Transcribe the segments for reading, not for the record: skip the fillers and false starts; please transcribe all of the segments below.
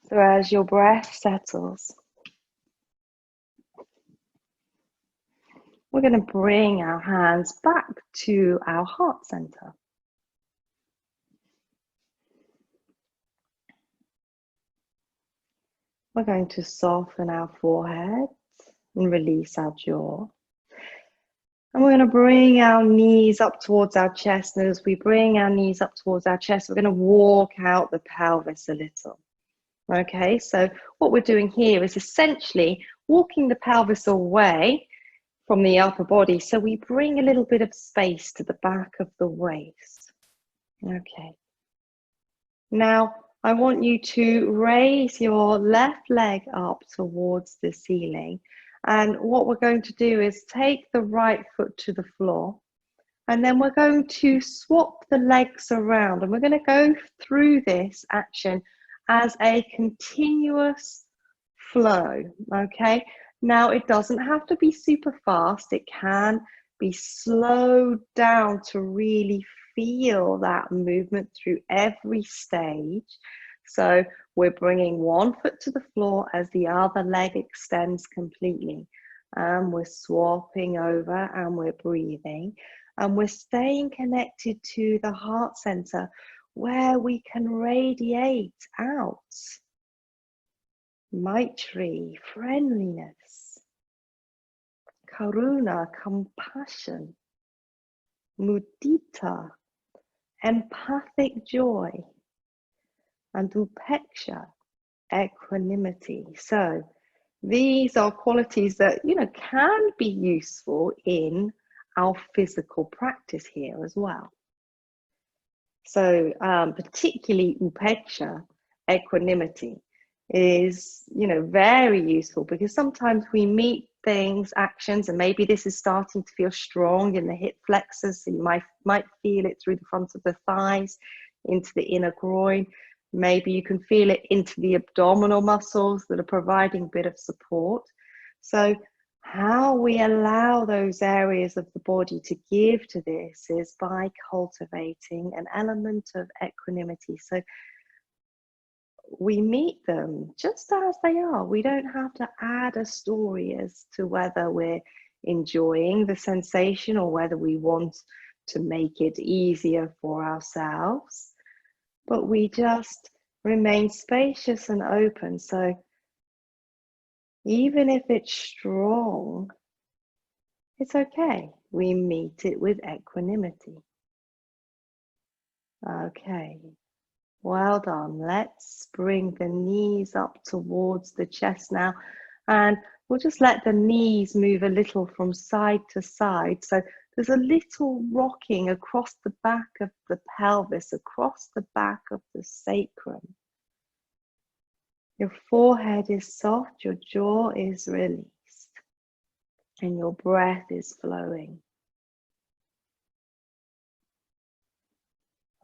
So as your breath settles, we're going to bring our hands back to our heart center. We're going to soften our forehead and release our jaw. And we're going to bring our knees up towards our chest. And as we bring our knees up towards our chest, we're going to walk out the pelvis a little. Okay, so what we're doing here is essentially walking the pelvis away from the upper body. So we bring a little bit of space to the back of the waist. Okay. Now, I want you to raise your left leg up towards the ceiling. And what we're going to do is take the right foot to the floor. And then we're going to swap the legs around. And we're going to go through this action as a continuous flow. Okay. Now, it doesn't have to be super fast. It can be slowed down to really feel that movement through every stage. So we're bringing one foot to the floor as the other leg extends completely. And we're swapping over and we're breathing. And we're staying connected to the heart center where we can radiate out Maitri, friendliness, Karuna, compassion, Mudita, empathic joy, and Upeksha, equanimity. So these are qualities that, can be useful in our physical practice here as well. So particularly Upeksha, equanimity, is, very useful because sometimes we meet things, actions, and maybe this is starting to feel strong in the hip flexors. So you might feel it through the front of the thighs, into the inner groin. Maybe you can feel it into the abdominal muscles that are providing a bit of support. So how we allow those areas of the body to give to this is by cultivating an element of equanimity. So we meet them just as they are. We don't have to add a story as to whether we're enjoying the sensation or whether we want to make it easier for ourselves. But we just remain spacious and open. So even if it's strong, it's okay. We meet it with equanimity. Okay. Well done. Let's bring the knees up towards the chest now. And we'll just let the knees move a little from side to side. So there's a little rocking across the back of the pelvis, across the back of the sacrum. Your forehead is soft, your jaw is released, and your breath is flowing.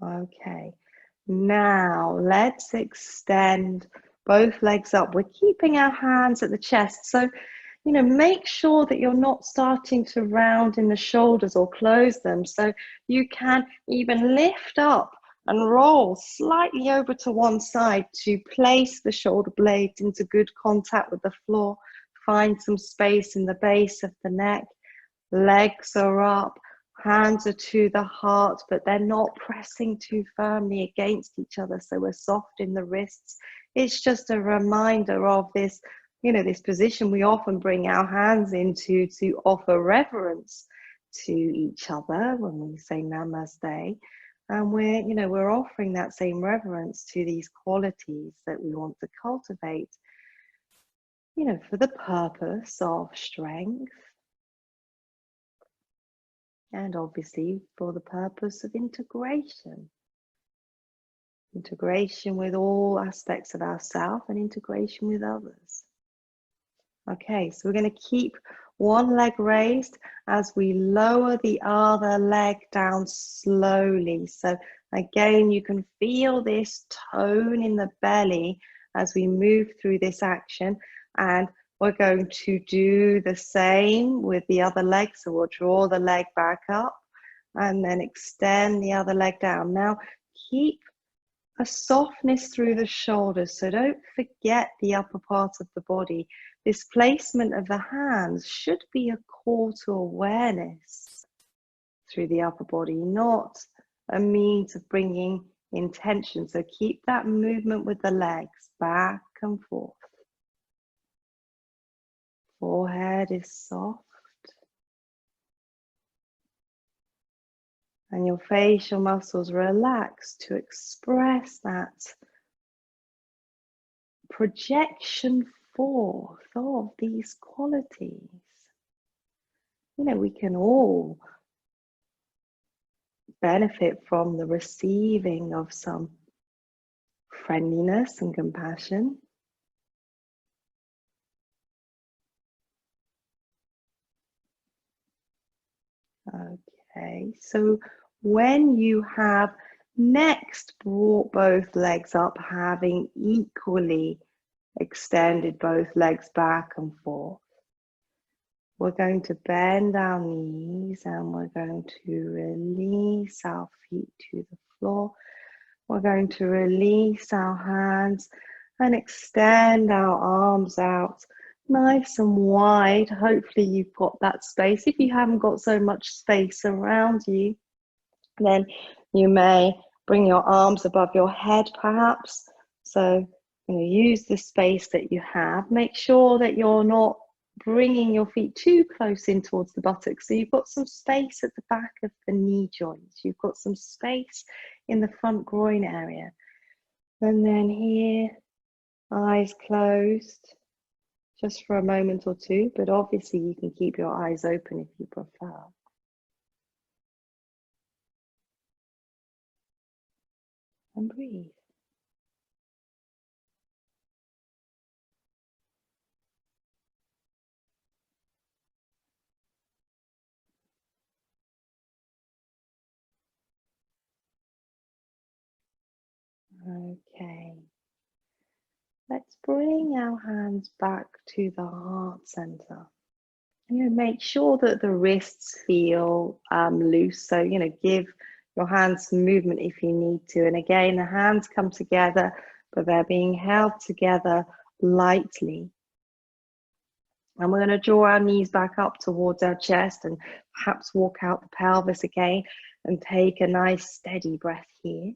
Okay. Now, let's extend both legs up. We're keeping our hands at the chest. So, make sure that you're not starting to round in the shoulders or close them. So you can even lift up and roll slightly over to one side to place the shoulder blades into good contact with the floor. Find some space in the base of the neck. Legs are up. Hands are to the heart, but they're not pressing too firmly against each other. So we're soft in the wrists. It's just a reminder of this, this position we often bring our hands into to offer reverence to each other when we say namaste. And we're offering that same reverence to these qualities that we want to cultivate, for the purpose of strength. And obviously for the purpose of integration. Integration with all aspects of ourselves and integration with others. Okay, so we're going to keep one leg raised as we lower the other leg down slowly. So again, you can feel this tone in the belly as we move through this action. And we're going to do the same with the other leg. So we'll draw the leg back up and then extend the other leg down. Now, keep a softness through the shoulders. So don't forget the upper part of the body. This placement of the hands should be a call to awareness through the upper body, not a means of bringing intention. So keep that movement with the legs back and forth. Forehead is soft. And your facial muscles relax to express that projection forth of these qualities. You know, we can all benefit from the receiving of some friendliness and compassion. Okay, so when you have next brought both legs up, having equally extended both legs back and forth, we're going to bend our knees and we're going to release our feet to the floor. We're going to release our hands and extend our arms out nice and wide. Hopefully you've got that space. If you haven't got so much space around you, then you may bring your arms above your head perhaps. So use the space that you have. Make sure that you're not bringing your feet too close in towards the buttocks. So you've got some space at the back of the knee joints. You've got some space in the front groin area. And then here, eyes closed, just for a moment or two, but obviously you can keep your eyes open if you prefer. And breathe. Okay. Let's bring our hands back to the heart center. Make sure that the wrists feel loose. So, give your hands some movement if you need to. And again, the hands come together, but they're being held together lightly. And we're going to draw our knees back up towards our chest and perhaps walk out the pelvis again and take a nice steady breath here.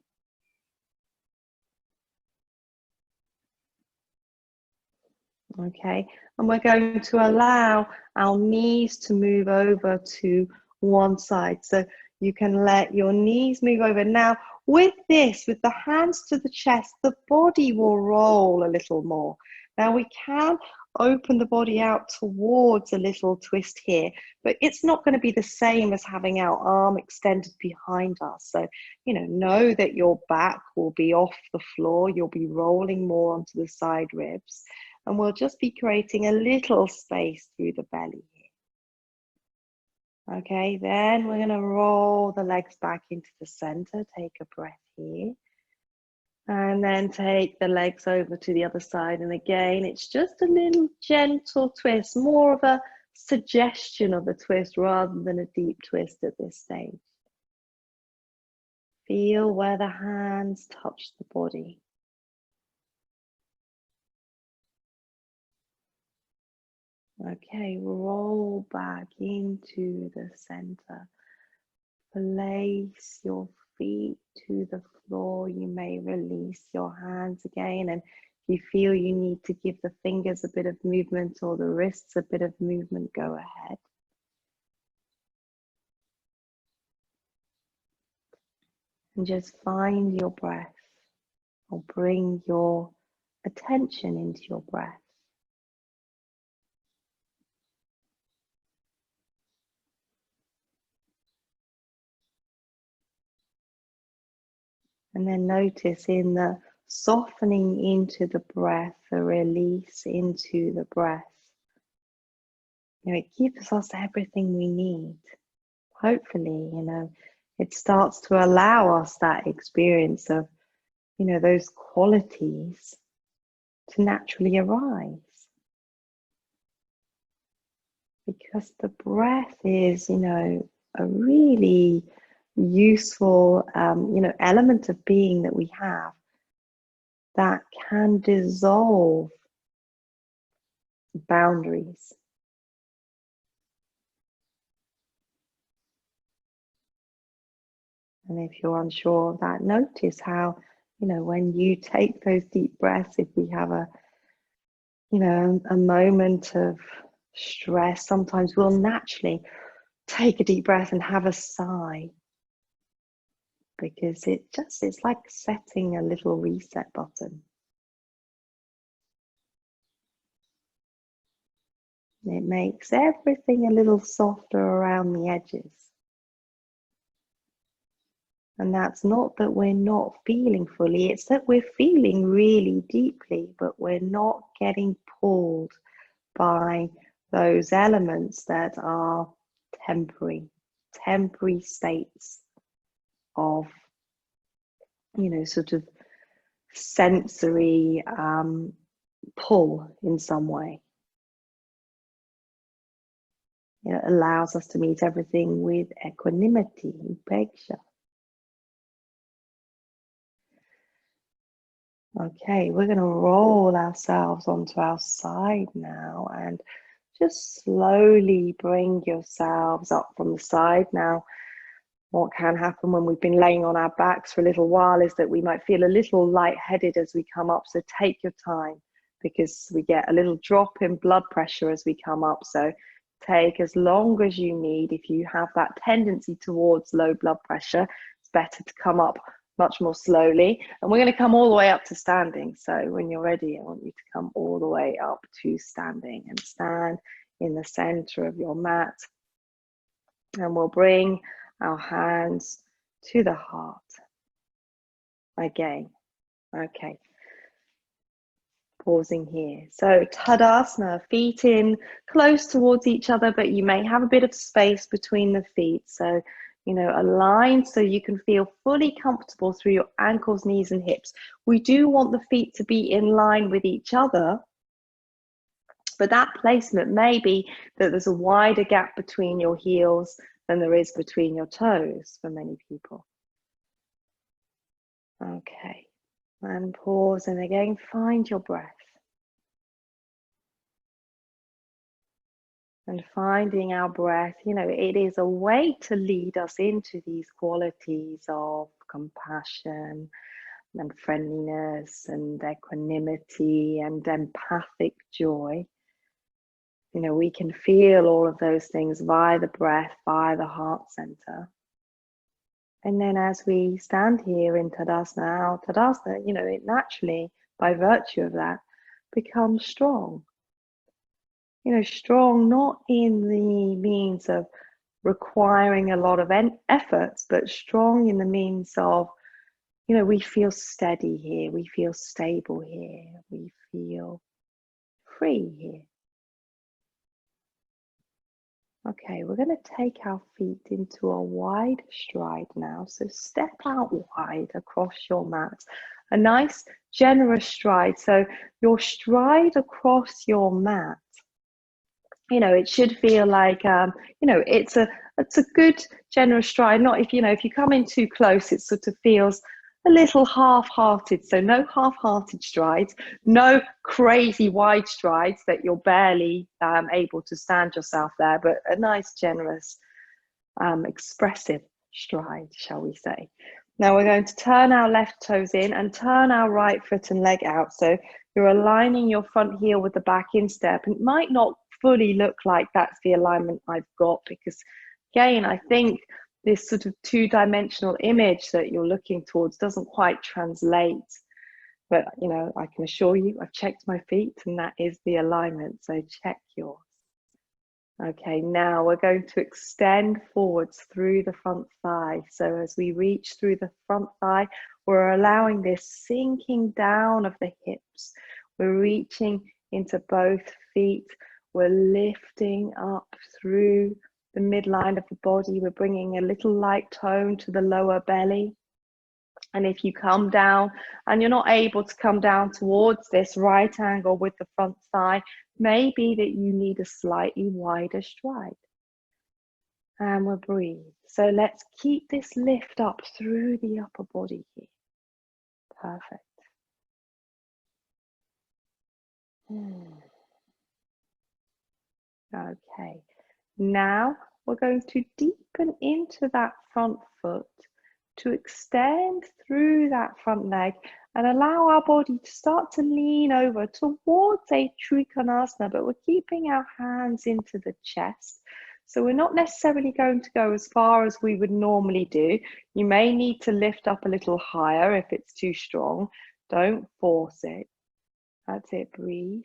Okay, and we're going to allow our knees to move over to one side. So you can let your knees move over. Now, with this, with the hands to the chest, the body will roll a little more. Now, we can open the body out towards a little twist here, but it's not going to be the same as having our arm extended behind us. So, know that your back will be off the floor. You'll be rolling more onto the side ribs. And we'll just be creating a little space through the belly here. Okay, then we're going to roll the legs back into the center. Take a breath here. And then take the legs over to the other side. And again, it's just a little gentle twist, more of a suggestion of a twist rather than a deep twist at this stage. Feel where the hands touch the body. Okay, roll back into the center. Place your feet to the floor. You may release your hands again, and if you feel you need to give the fingers a bit of movement or the wrists a bit of movement, go ahead. And just find your breath, or bring your attention into your breath. And then notice in the softening into the breath, the release into the breath. It gives us everything we need. Hopefully, it starts to allow us that experience of, those qualities to naturally arise. Because the breath is, a really useful, element of being that we have. that can dissolve boundaries. And if you're unsure of that, notice how, when you take those deep breaths, if we have a moment of stress, sometimes we'll naturally take a deep breath and have a sigh, because it's like setting a little reset button. It makes everything a little softer around the edges. And that's not that we're not feeling fully, it's that we're feeling really deeply, but we're not getting pulled by those elements that are temporary states of, sort of sensory pull in some way. It allows us to meet everything with equanimity, upeksha. Okay, we're going to roll ourselves onto our side now and just slowly bring yourselves up from the side. Now, what can happen when we've been laying on our backs for a little while is that we might feel a little lightheaded as we come up. So take your time, because we get a little drop in blood pressure as we come up. So take as long as you need. If you have that tendency towards low blood pressure, it's better to come up much more slowly. And we're going to come all the way up to standing. So when you're ready, I want you to come all the way up to standing and stand in the center of your mat. And we'll bring our hands to the heart again. Okay, pausing here. So Tadasana, feet in close towards each other, but you may have a bit of space between the feet. So, align so you can feel fully comfortable through your ankles, knees, and hips. We do want the feet to be in line with each other, but that placement may be that there's a wider gap between your heels than there is between your toes for many people. Okay, and pause, and again, find your breath. And finding our breath, it is a way to lead us into these qualities of compassion and friendliness and equanimity and empathic joy. We can feel all of those things via the breath, via the heart center. And then as we stand here in Tadasana, our Tadasana, it naturally, by virtue of that, becomes strong. Strong not in the means of requiring a lot of efforts, but strong in the means of, we feel steady here, we feel stable here, we feel free here. Okay, we're going to take our feet into a wide stride now. So step out wide across your mat. A nice, generous stride. So your stride across your mat, it should feel like, it's a good, generous stride. Not if you come in too close, it sort of feels a little half-hearted. So no half-hearted strides, no crazy wide strides that you're barely able to stand yourself there, but a nice, generous, expressive stride, shall we say. Now we're going to turn our left toes in and turn our right foot and leg out. So you're aligning your front heel with the back instep. And it might not fully look like that's the alignment I've got, because again, I think this sort of two-dimensional image that you're looking towards doesn't quite translate. But, I can assure you, I've checked my feet and that is the alignment. So check yours. Okay, now we're going to extend forwards through the front thigh. So as we reach through the front thigh, we're allowing this sinking down of the hips. We're reaching into both feet. We're lifting up through the midline of the body. We're bringing a little light tone to the lower belly. And if you come down and you're not able to come down towards this right angle with the front thigh, maybe that you need a slightly wider stride. And we'll breathe. So let's keep this lift up through the upper body here. Perfect. Okay, now we're going to deepen into that front foot to extend through that front leg and allow our body to start to lean over towards a Trikonasana, but we're keeping our hands into the chest. So we're not necessarily going to go as far as we would normally do. You may need to lift up a little higher if it's too strong. Don't force it. That's it, breathe.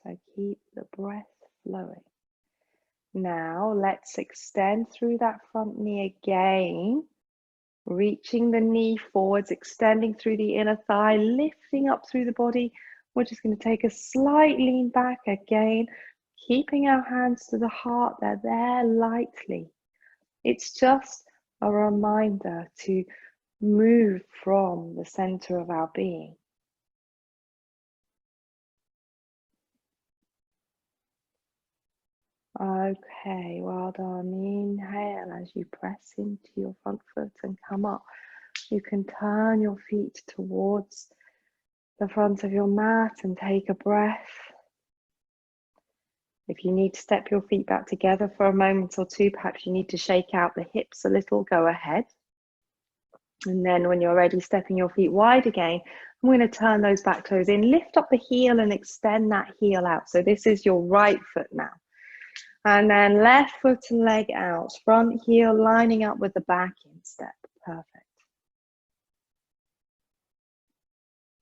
So keep the breath flowing. Now let's extend through that front knee again, reaching the knee forwards, extending through the inner thigh, lifting up through the body. We're just going to take a slight lean back again, keeping our hands to the heart. They're there lightly. It's just a reminder to move from the center of our being. Okay, well done. Inhale as you press into your front foot and come up. You can turn your feet towards the front of your mat and take a breath. If you need to step your feet back together for a moment or two, perhaps you need to shake out the hips a little, go ahead. And then when you're ready, stepping your feet wide again, I'm going to turn those back toes in, lift up the heel and extend that heel out. So this is your right foot now. And then left foot and leg out, front heel lining up with the back in step. Perfect.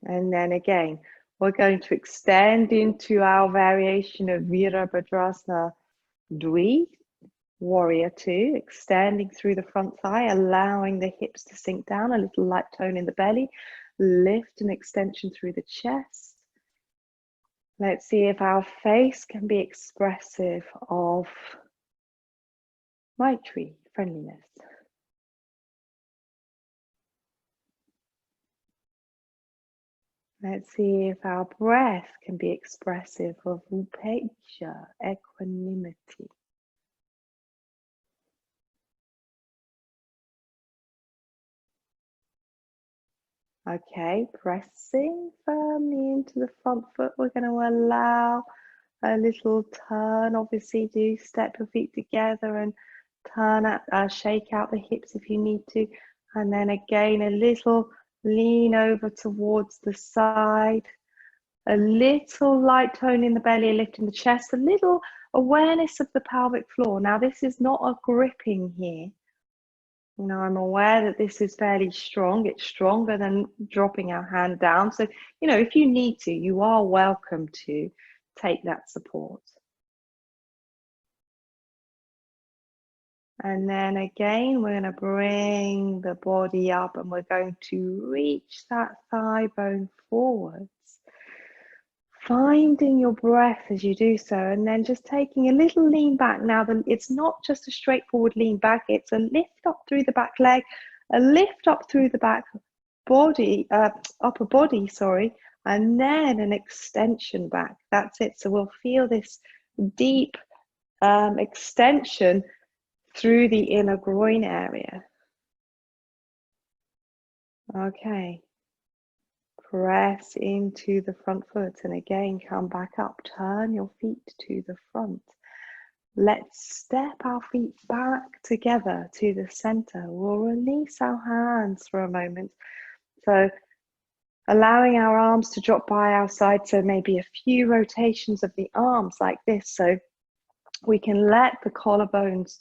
And then again, we're going to extend into our variation of Virabhadrasana Dvi, Warrior Two, extending through the front thigh, allowing the hips to sink down, a little light tone in the belly, lift and extension through the chest. Let's see if our face can be expressive of Maitri, friendliness. Let's see if our breath can be expressive of upeksha, equanimity. Okay, pressing firmly into the front foot. We're going to allow a little turn. Obviously, do step your feet together and turn out, shake out the hips if you need to. And then again, a little lean over towards the side. A little light tone in the belly, lifting the chest. A little awareness of the pelvic floor. Now, this is not a gripping here. You know, I'm aware that this is fairly strong. It's stronger than dropping our hand down. So, you know, if you need to, you are welcome to take that support. And then again, we're going to bring the body up and we're going to reach that thigh bone forwards. Finding your breath as you do so, and then just taking a little lean back. Now, it's not just a straightforward lean back, it's a lift up through the back leg, a lift up through the back body, upper body, sorry, and then an extension back. That's it. So we'll feel this deep extension through the inner groin area. Okay. Press into the front foot and again come back up. Turn your feet to the front. Let's step our feet back together to the center. We'll release our hands for a moment. So allowing our arms to drop by our side. So maybe a few rotations of the arms like this. So we can let the collarbones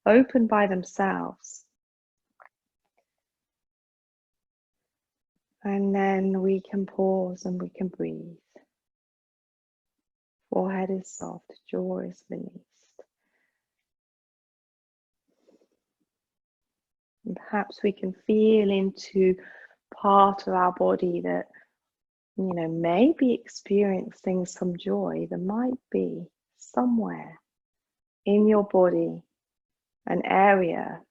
open by themselves. And then we can pause and we can breathe. Forehead is soft, jaw is released. And perhaps we can feel into part of our body that, you know, may be experiencing some joy. There might be somewhere in your body an area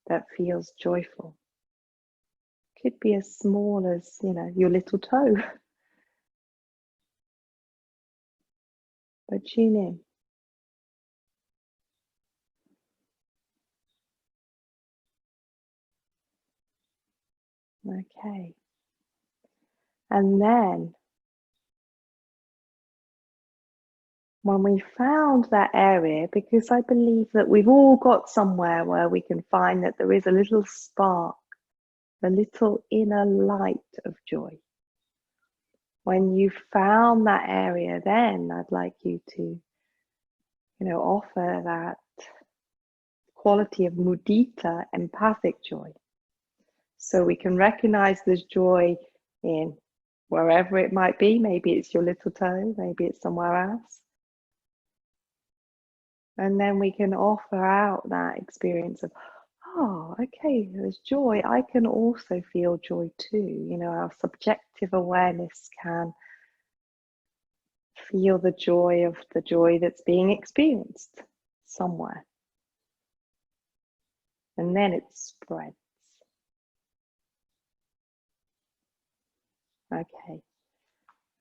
that feels joyful. Could be as small as, you know, your little toe. But tune in. Okay. And then when we found that area, because I believe that we've all got somewhere where we can find that there is a little spark, a little inner light of joy. When you found that area, then I'd like you to, offer that quality of mudita, empathic joy. So we can recognize there's joy in wherever it might be. Maybe it's your little toe, maybe it's somewhere else. And then we can offer out that experience of, oh, okay, there's joy. I can also feel joy too. Our subjective awareness can feel the joy that's being experienced somewhere. And then it spreads. Okay,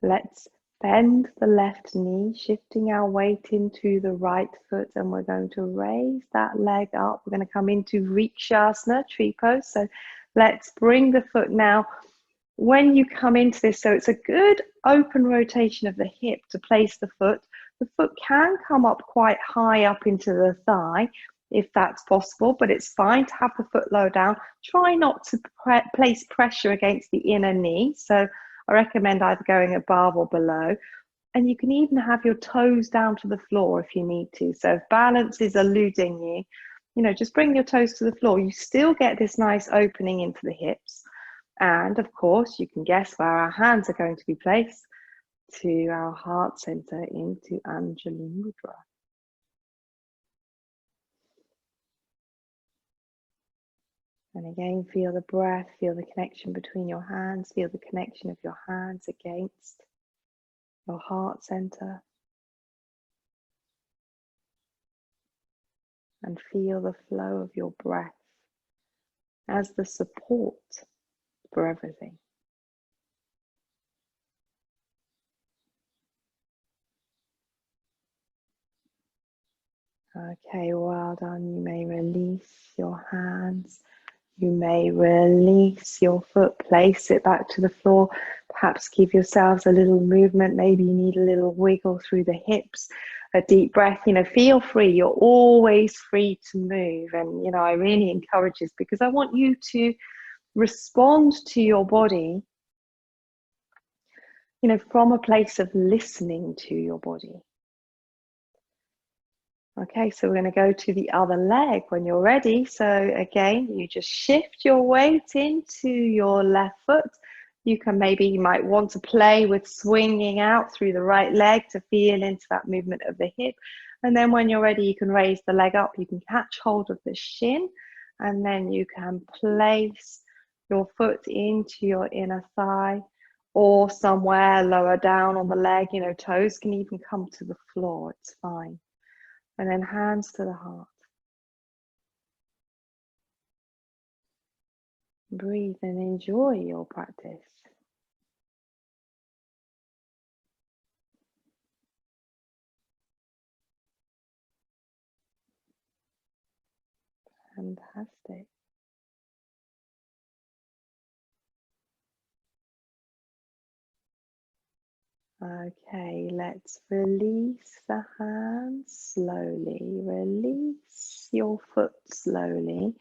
let's bend the left knee, shifting our weight into the right foot, and we're going to raise that leg up. We're going to come into Vrikshasana, tree pose. So let's bring the foot now. When you come into this, so it's a good open rotation of the hip to place the foot. The foot can come up quite high up into the thigh, if that's possible, but it's fine to have the foot low down. Try not to place pressure against the inner knee. So I recommend either going above or below. And you can even have your toes down to the floor if you need to. So if balance is eluding you, just bring your toes to the floor. You still get this nice opening into the hips. And of course, you can guess where our hands are going to be placed, to our heart center, into Anjali Mudra. And again, feel the breath, feel the connection between your hands, feel the connection of your hands against your heart center. And feel the flow of your breath as the support for everything. Okay, well done. You may release your hands. You may release your foot, place it back to the floor. Perhaps give yourselves a little movement. Maybe you need a little wiggle through the hips, a deep breath. Feel free. You're always free to move. And, I really encourage this because I want you to respond to your body, from a place of listening to your body. Okay, so we're going to go to the other leg when you're ready. So again, you just shift your weight into your left foot. You might want to play with swinging out through the right leg to feel into that movement of the hip. And then when you're ready, you can raise the leg up. You can catch hold of the shin, and then you can place your foot into your inner thigh or somewhere lower down on the leg. Toes can even come to the floor. It's fine. And then hands to the heart. Breathe and enjoy your practice. Fantastic. Okay, let's release the hands slowly. Release your foot slowly.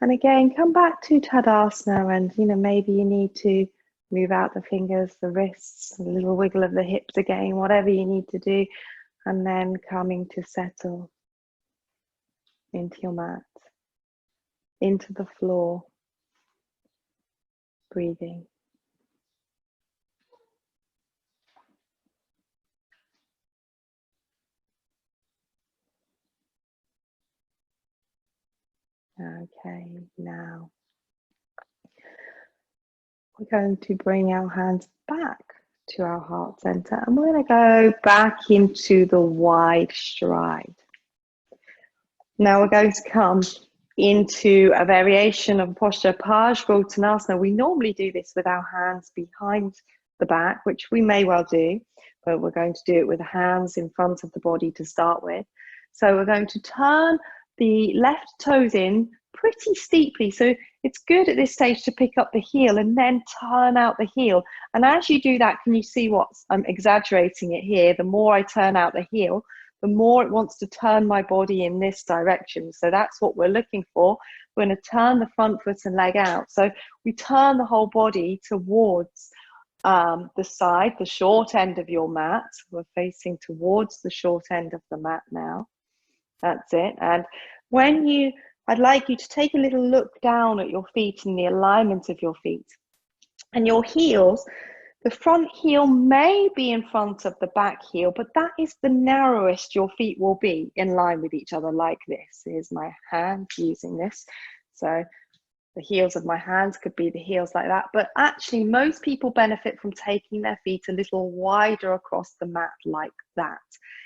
And again, come back to Tadasana, and maybe you need to move out the fingers, the wrists, a little wiggle of the hips again, whatever you need to do. And then coming to settle into your mat, into the floor, breathing. Okay, now we're going to bring our hands back to our heart center, and we're going to go back into the wide stride. Now we're going to come into a variation of posture, Parsvottanasana. We normally do this with our hands behind the back, which we may well do, but we're going to do it with the hands in front of the body to start with. So we're going to turn the left toes in, pretty steeply. So it's good at this stage to pick up the heel and then turn out the heel. And as you do that, can you see what I'm exaggerating it here? The more I turn out the heel, the more it wants to turn my body in this direction. So that's what we're looking for. We're going to turn the front foot and leg out. So we turn the whole body towards the side, the short end of your mat. We're facing towards the short end of the mat now. That's it. And I'd like you to take a little look down at your feet and the alignment of your feet. And your heels, the front heel may be in front of the back heel, but that is the narrowest your feet will be in line with each other, like this. Here's my hand using this. So the heels of my hands could be the heels like that. But actually, most people benefit from taking their feet a little wider across the mat like that,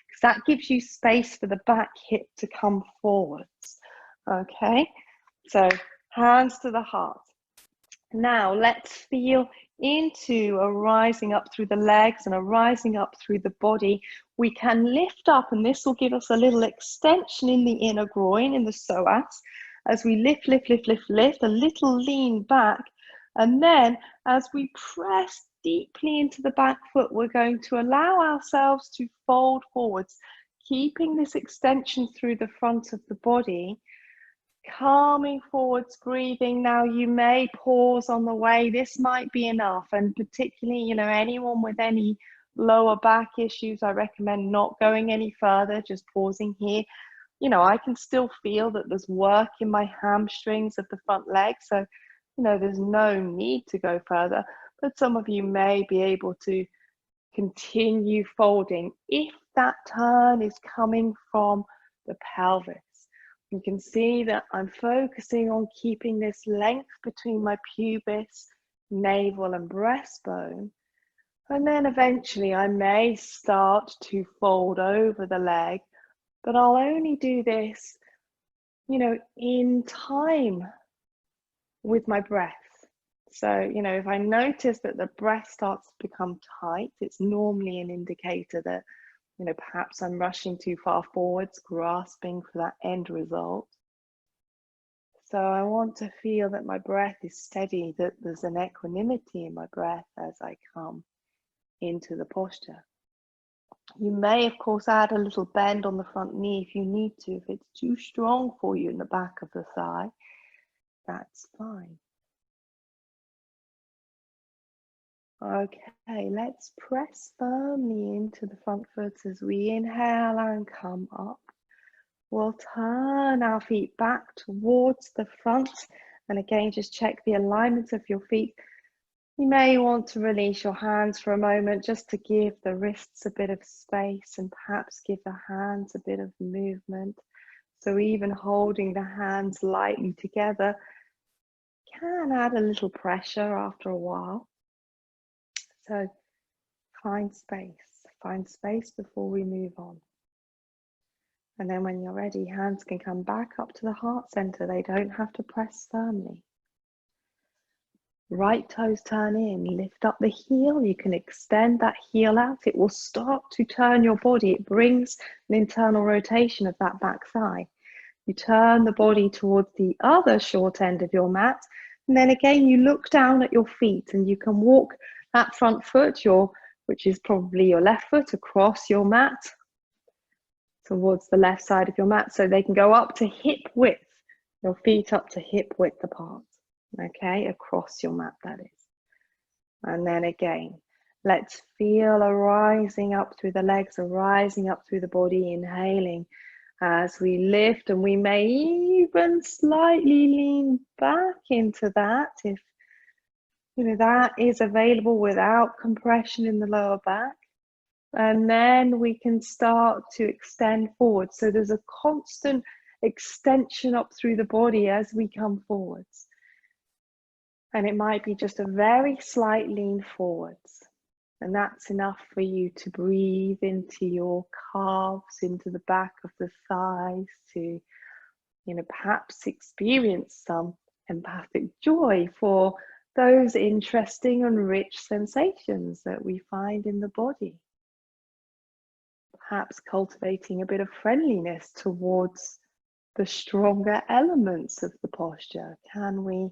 because that gives you space for the back hip to come forwards. Okay, so hands to the heart. Now let's feel into a rising up through the legs and a rising up through the body. We can lift up, and this will give us a little extension in the inner groin, in the psoas, as we lift, lift, lift, lift, lift, a little lean back. And then as we press deeply into the back foot, we're going to allow ourselves to fold forwards, keeping this extension through the front of the body. Calming forwards, breathing. Now you may pause on the way. This might be enough, and particularly, anyone with any lower back issues, I recommend not going any further, just pausing here. I can still feel that there's work in my hamstrings of the front leg, so there's no need to go further, but some of you may be able to continue folding if that turn is coming from the pelvis. You can see that I'm focusing on keeping this length between my pubis, navel and breastbone. And then eventually I may start to fold over the leg, but I'll only do this, in time with my breath. So, if I notice that the breath starts to become tight, it's normally an indicator that perhaps I'm rushing too far forwards, grasping for that end result. So I want to feel that my breath is steady, that there's an equanimity in my breath as I come into the posture. You may, of course, add a little bend on the front knee if you need to. If it's too strong for you in the back of the thigh, that's fine. Okay, let's press firmly into the front foot as we inhale and come up. We'll turn our feet back towards the front, and again, just check the alignment of your feet. You may want to release your hands for a moment just to give the wrists a bit of space and perhaps give the hands a bit of movement. So even holding the hands lightly together can add a little pressure after a while. So find space before we move on. And then when you're ready, hands can come back up to the heart center. They don't have to press firmly. Right toes turn in, lift up the heel. You can extend that heel out. It will start to turn your body. It brings an internal rotation of that back thigh. You turn the body towards the other short end of your mat. And then again, you look down at your feet and you can walk that front foot, which is probably your left foot, across your mat towards the left side of your mat. So they can go up to hip width, your feet up to hip width apart. Okay, across your mat, that is. And then again, let's feel a rising up through the legs, a rising up through the body, inhaling as we lift, and we may even slightly lean back into that if that is available without compression in the lower back. And then we can start to extend forward. So there's a constant extension up through the body as we come forwards. And it might be just a very slight lean forwards. And that's enough for you to breathe into your calves, into the back of the thighs, to, perhaps experience some empathic joy for those interesting and rich sensations that we find in the body. Perhaps cultivating a bit of friendliness towards the stronger elements of the posture? Can we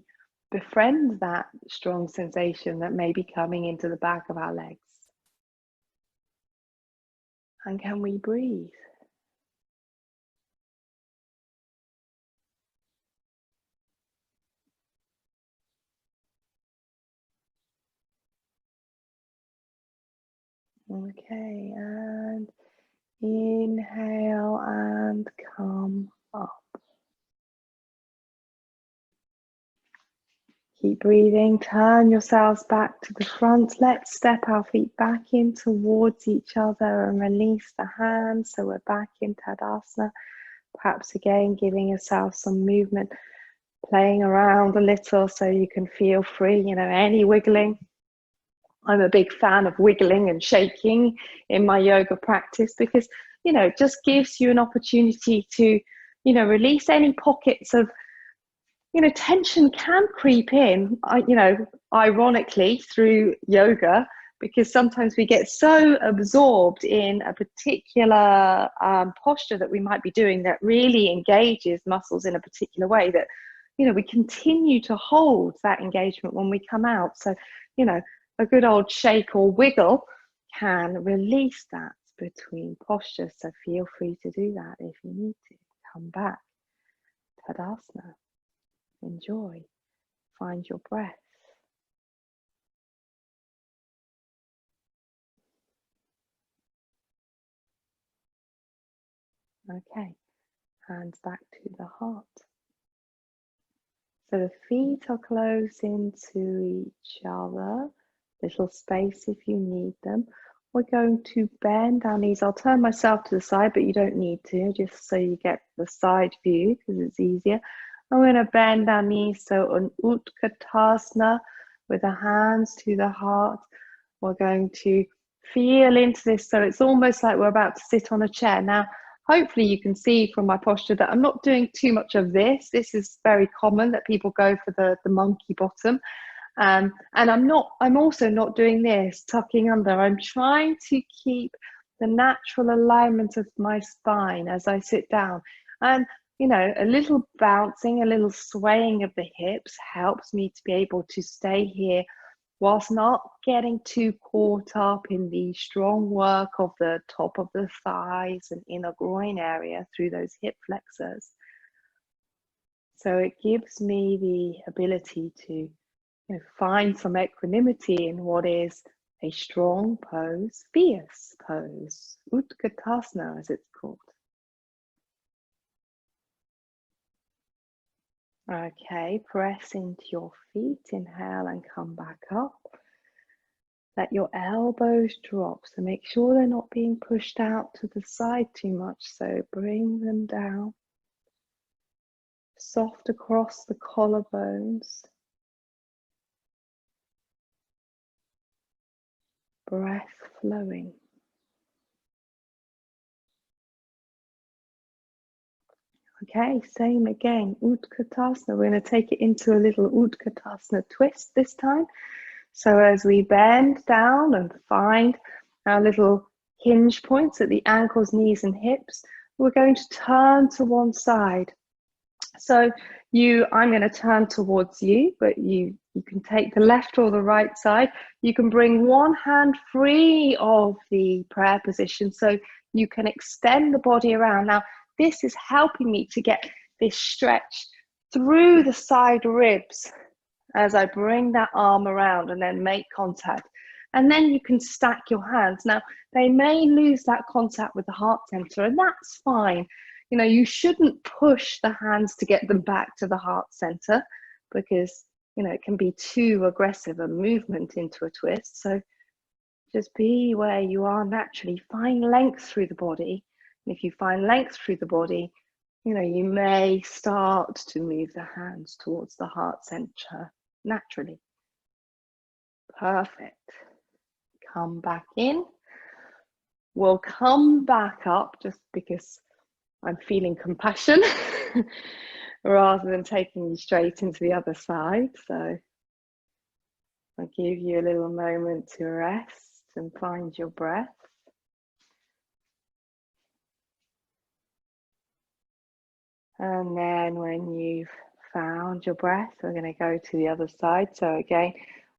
befriend that strong sensation that may be coming into the back of our legs? And can we breathe? Okay, and inhale and come up. Keep breathing, turn yourselves back to the front. Let's step our feet back in towards each other and release the hands so we're back in Tadasana. Perhaps again giving yourself some movement, playing around a little so you can feel free, any wiggling. I'm a big fan of wiggling and shaking in my yoga practice because, it just gives you an opportunity to, release any pockets of tension can creep in, ironically through yoga, because sometimes we get so absorbed in a particular posture that we might be doing that really engages muscles in a particular way that, we continue to hold that engagement when we come out. So, a good old shake or wiggle can release that between postures. So feel free to do that if you need to. Come back. Tadasana. Enjoy. Find your breath. Okay, hands back to the heart. So the feet are close into each other. Little space if you need them. We're going to bend our knees. I'll turn myself to the side, but you don't need to, just so you get the side view because it's easier. I'm going to bend our knees, so an Utkatasana with the hands to the heart. We're going to feel into this, so it's almost like we're about to sit on a chair. Now, hopefully you can see from my posture that I'm not doing too much of this. This is very common that people go for the monkey bottom. And I'm also not doing this, tucking under. I'm trying to keep the natural alignment of my spine as I sit down. And, a little bouncing, a little swaying of the hips helps me to be able to stay here whilst not getting too caught up in the strong work of the top of the thighs and inner groin area through those hip flexors. So it gives me the ability to find some equanimity in what is a strong pose, fierce pose, Utkatasana as it's called. Okay, press into your feet, inhale and come back up. Let your elbows drop, so make sure they're not being pushed out to the side too much, so bring them down. Soft across the collarbones. Breath flowing. Okay, same again, Utkatasana. We're going to take it into a little Utkatasana twist this time. So as we bend down and find our little hinge points at the ankles, knees and hips, we're going to turn to one side. So I'm going to turn towards you, but you can take the left or the right side. You can bring one hand free of the prayer position so you can extend the body around. Now, this is helping me to get this stretch through the side ribs as I bring that arm around and then make contact. And then you can stack your hands. Now, they may lose that contact with the heart center, and that's fine. You shouldn't push the hands to get them back to the heart center because, it can be too aggressive a movement into a twist. So just be where you are naturally. Find length through the body. And if you find length through the body, you may start to move the hands towards the heart center naturally. Perfect. Come back in. We'll come back up just because I'm feeling compassion rather than taking you straight into the other side. So I'll give you a little moment to rest and find your breath. And then when you've found your breath, we're going to go to the other side. So again,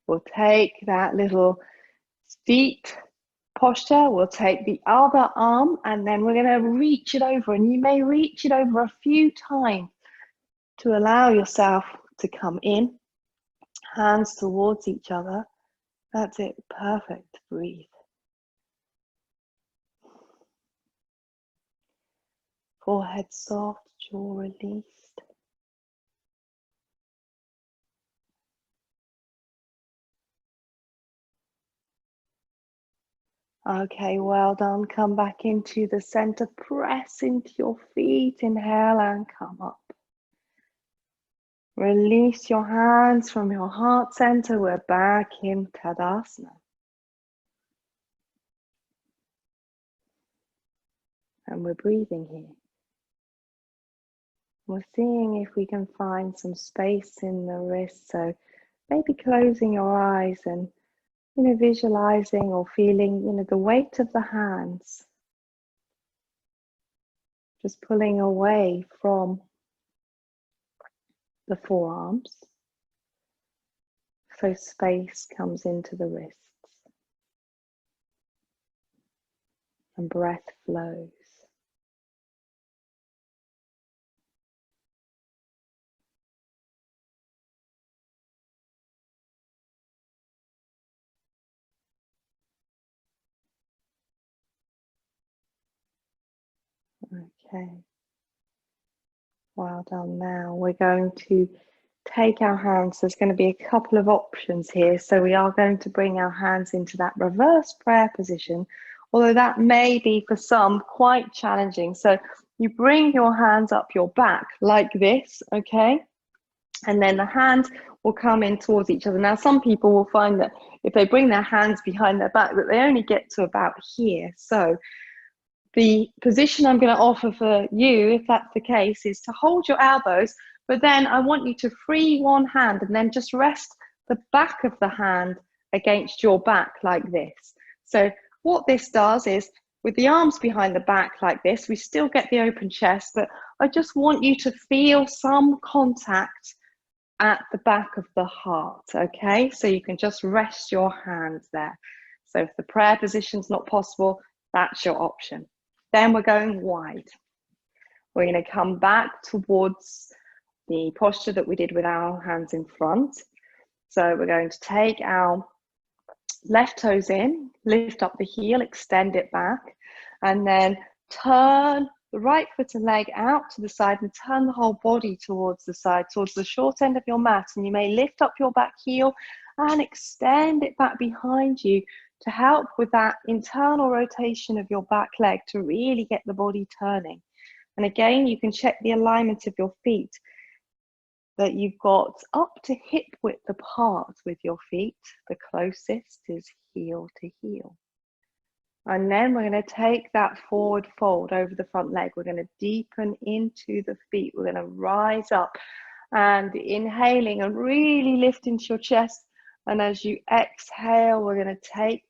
we'll take that little feet posture. We'll take the other arm and then we're going to reach it over. And you may reach it over a few times to allow yourself to come in, hands towards each other. That's it. Perfect. Breathe. Forehead soft, jaw released. Okay, well done. Come back into the center. Press into your feet. Inhale and come up. Release your hands from your heart center. We're back in Tadasana. And we're breathing here. We're seeing if we can find some space in the wrist. So maybe closing your eyes and, visualizing or feeling, the weight of the hands. Just pulling away from the forearms. So space comes into the wrists. And breath flows. Okay, well done. Now we're going to take our hands. There's going to be a couple of options here. So we are going to bring our hands into that reverse prayer position, although that may be for some quite challenging. So you bring your hands up your back like this, okay? And then the hands will come in towards each other. Now, some people will find that if they bring their hands behind their back, that they only get to about here. So the position I'm going to offer for you, if that's the case, is to hold your elbows, but then I want you to free one hand and then just rest the back of the hand against your back like this. So what this does is, with the arms behind the back like this, we still get the open chest, but I just want you to feel some contact at the back of the heart, okay? So you can just rest your hands there. So if the prayer position's not possible, that's your option. Then we're going wide. We're going to come back towards the posture that we did with our hands in front. So we're going to take our left toes in, lift up the heel, extend it back, and then turn the right foot and leg out to the side and turn the whole body towards the side, towards the short end of your mat. And you may lift up your back heel and extend it back behind you to help with that internal rotation of your back leg to really get the body turning. And again, you can check the alignment of your feet, that you've got up to hip width apart with your feet. The closest is heel to heel. And then we're going to take that forward fold over the front leg. We're going to deepen into the feet. We're going to rise up and inhaling and really lift into your chest. And as you exhale, we're going to take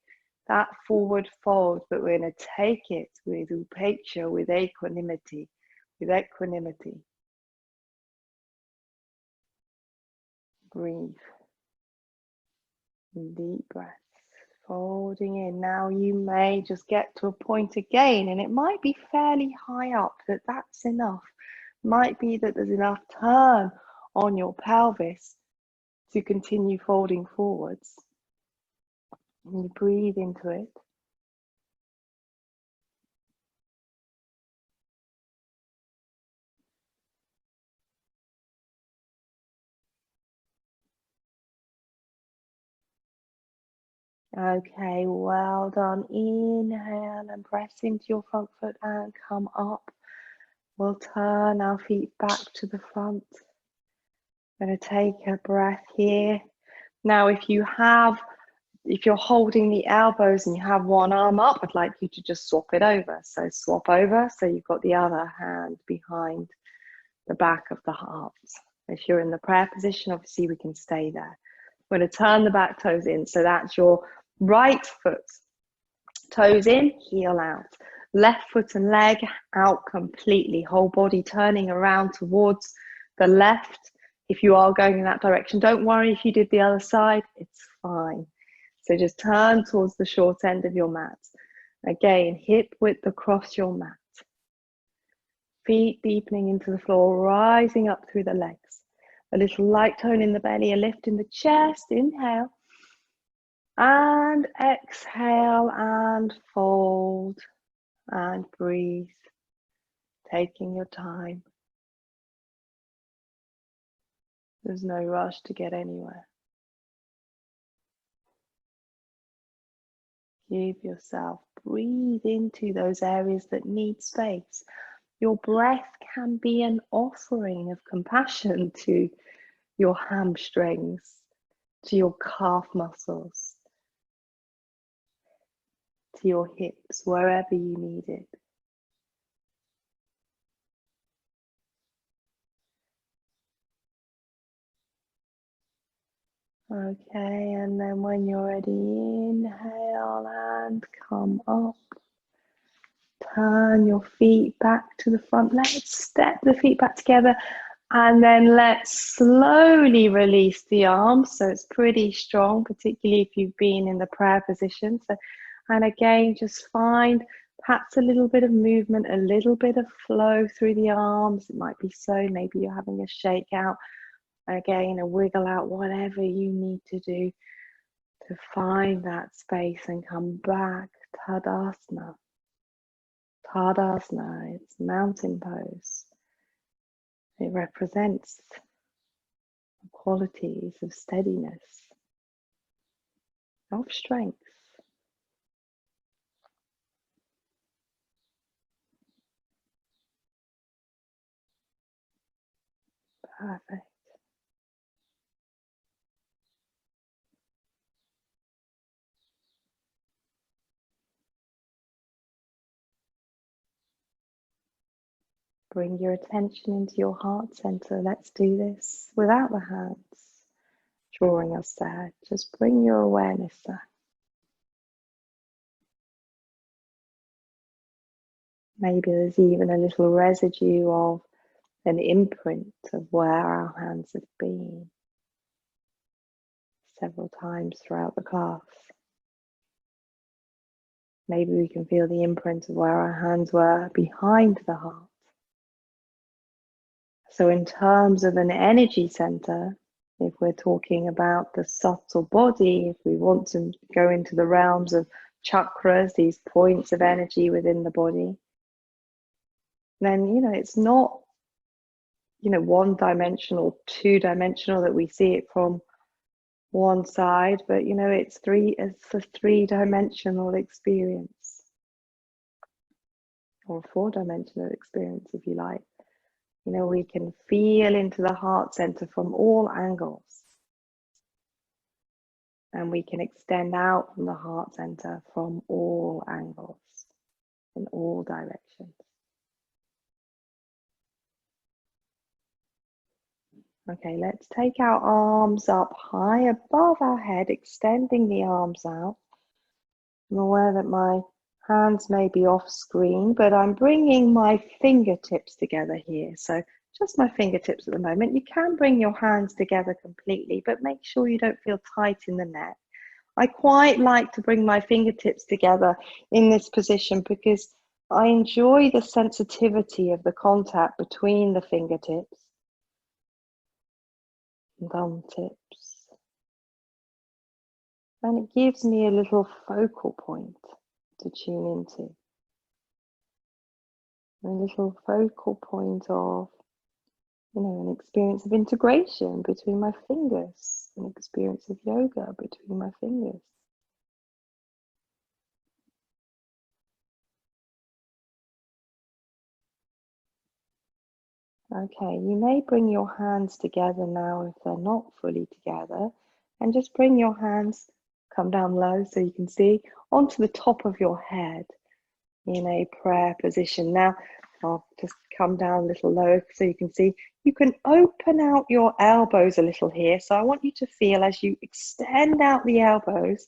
that forward fold, but we're going to take it with upekkha, with equanimity, Breathe. Deep breaths. Folding in. Now you may just get to a point again, and it might be fairly high up, that's enough. Might be that there's enough turn on your pelvis to continue folding forwards. And you breathe into it. Okay, well done. Inhale and press into your front foot and come up. We'll turn our feet back to the front. I'm going to take a breath here. Now, if you're holding the elbows and you have one arm up, I'd like you to just swap it over. So swap over, so you've got the other hand behind the back of the heart. If you're in the prayer position, obviously we can stay there. We're going to turn the back toes in. So that's your right foot. Toes in, heel out. left foot and leg out completely, whole body turning around towards the left. If you are going in that direction, don't worry if you did the other side, it's fine. So just turn towards the short end of your mat. Again, hip width across your mat. Feet deepening into the floor, rising up through the legs. A little light tone in the belly, a lift in the chest. Inhale. And exhale and fold and breathe. Taking your time. There's no rush to get anywhere. Give yourself, breathe into those areas that need space. Your breath can be an offering of compassion to your hamstrings, to your calf muscles, to your hips, wherever you need it. Okay, and then when you're ready, inhale and come up. Turn your feet back to the front. Let's step the feet back together, and then let's slowly release the arms. So it's pretty strong, particularly if you've been in the prayer position. So, and again, just find perhaps a little bit of movement, a little bit of flow through the arms. It might be so, maybe you're having a shake out. Again, a wiggle out, whatever you need to do to find that space and come back. Tadasana. Tadasana, it's mountain pose. It represents the qualities of steadiness, of strength. Perfect. Bring your attention into your heart center. Let's do this without the hands drawing us there. Just bring your awareness there. Maybe there's even a little residue of an imprint of where our hands have been several times throughout the class. Maybe we can feel the imprint of where our hands were behind the heart. So in terms of an energy center, if we're talking about the subtle body, if we want to go into the realms of chakras, these points of energy within the body, then, it's not, one-dimensional, two-dimensional that we see it from one side, but, it's a three-dimensional experience, or a four-dimensional experience, if you like. We can feel into the heart center from all angles. And we can extend out from the heart center from all angles, in all directions. Okay, let's take our arms up high above our head, extending the arms out. I'm aware that my hands may be off screen, but I'm bringing my fingertips together here. So just my fingertips at the moment. You can bring your hands together completely, but make sure you don't feel tight in the neck. I quite like to bring my fingertips together in this position because I enjoy the sensitivity of the contact between the fingertips and thumb tips. And it gives me a little focal point to tune into. A little focal point of, an experience of integration between my fingers, an experience of yoga between my fingers. Okay, you may bring your hands together now if they're not fully together, and just bring your hands, come down low so you can see, onto the top of your head in a prayer position. Now, I'll just come down a little lower so you can see. You can open out your elbows a little here. So I want you to feel as you extend out the elbows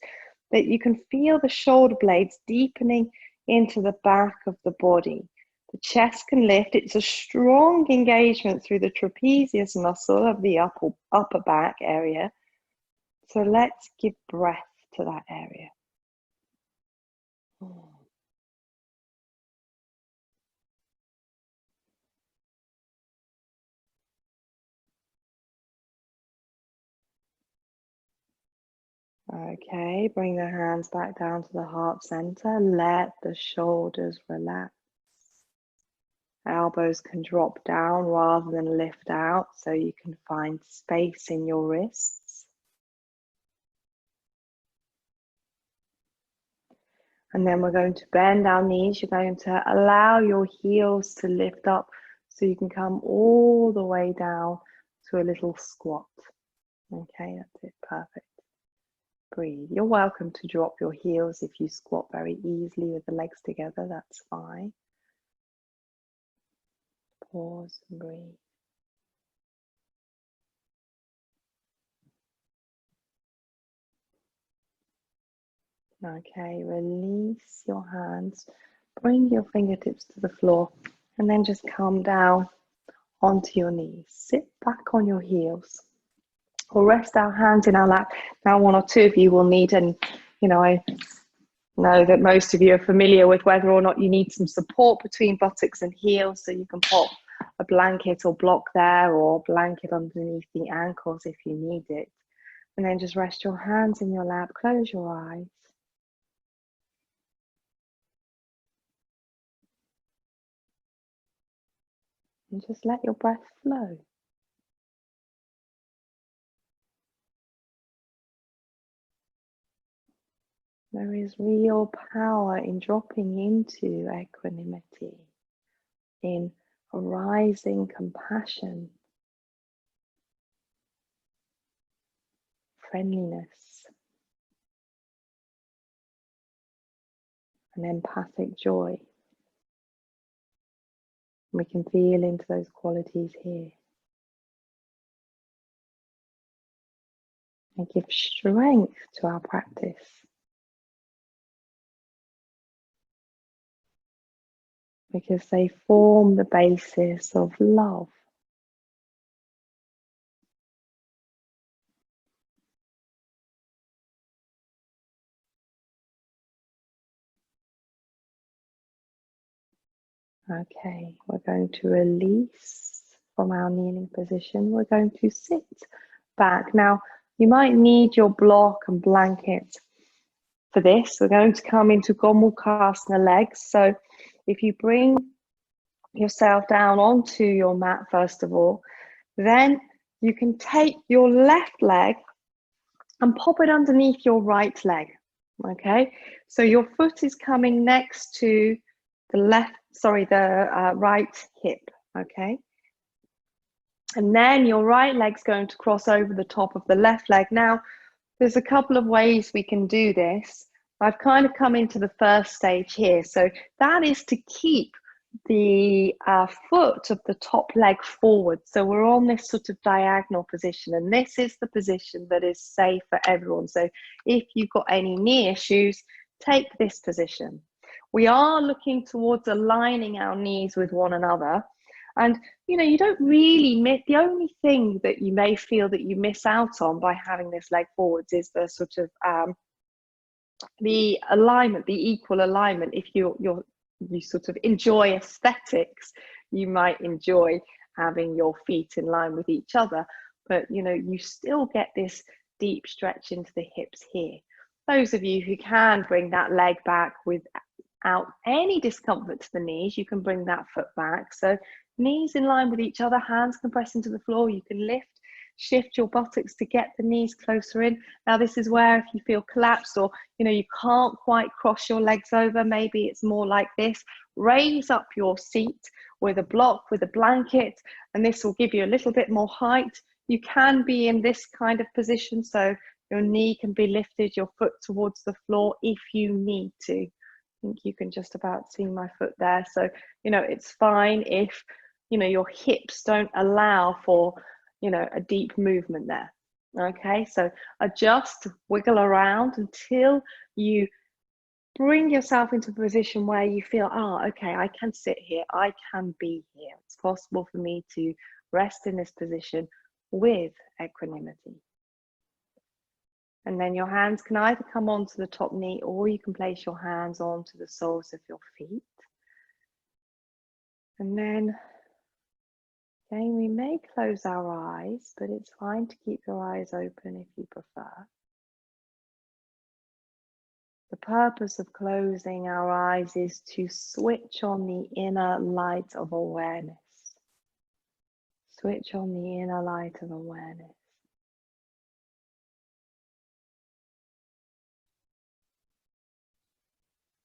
that you can feel the shoulder blades deepening into the back of the body. The chest can lift. It's a strong engagement through the trapezius muscle of the upper back area. So let's give breath to that area. Okay, bring the hands back down to the heart center. Let the shoulders relax. Elbows can drop down rather than lift out, so you can find space in your wrists. And then we're going to bend our knees. You're going to allow your heels to lift up so you can come all the way down to a little squat. Okay, that's it, perfect. Breathe. You're welcome to drop your heels if you squat very easily with the legs together, that's fine. Pause and breathe. Okay, release your hands, bring your fingertips to the floor, and then just come down onto your knees. Sit back on your heels, or rest our hands in our lap. Now, one or two of you will need, and I know that most of you are familiar with whether or not you need some support between buttocks and heels, so you can pop a blanket or block there, or blanket underneath the ankles if you need it. And then just rest your hands in your lap, close your eyes. And just let your breath flow. There is real power in dropping into equanimity, in arising compassion, friendliness, and empathic joy. We can feel into those qualities here. And give strength to our practice. Because they form the basis of love. Okay, we're going to release from our kneeling position. We're going to sit back. Now, you might need your block and blanket for this. We're going to come into Gomukhasana legs. So if you bring yourself down onto your mat first of all, then you can take your left leg and pop it underneath your right leg. Okay, so your foot is coming next to the right hip. Okay, and then your right leg's going to cross over the top of the left leg. Now, there's a couple of ways we can do this. I've kind of come into the first stage here. So that is to keep the foot of the top leg forward. So we're on this sort of diagonal position, and this is the position that is safe for everyone. So if you've got any knee issues, take this position. We are looking towards aligning our knees with one another. And you don't really miss, the only thing that you may feel that you miss out on by having this leg forwards is the sort of the alignment, the equal alignment. If you sort of enjoy aesthetics, you might enjoy having your feet in line with each other, but you still get this deep stretch into the hips here. Those of you who can bring that leg back without any discomfort to the knees, you can bring that foot back. So knees in line with each other, hands can press into the floor. You can shift your buttocks to get the knees closer in. Now, this is where if you feel collapsed, or you can't quite cross your legs over, maybe it's more like this. Raise up your seat with a block, with a blanket, and this will give you a little bit more height. You can be in this kind of position, so your knee can be lifted, your foot towards the floor if you need to. I think you can just about see my foot there. So, it's fine if, your hips don't allow for, a deep movement there. Okay, so adjust, wiggle around until you bring yourself into a position where you feel, oh, okay, I can sit here, I can be here. It's possible for me to rest in this position with equanimity. And then your hands can either come onto the top knee, or you can place your hands onto the soles of your feet. And then again, we may close our eyes, but it's fine to keep your eyes open if you prefer. The purpose of closing our eyes is to switch on the inner light of awareness. Switch on the inner light of awareness.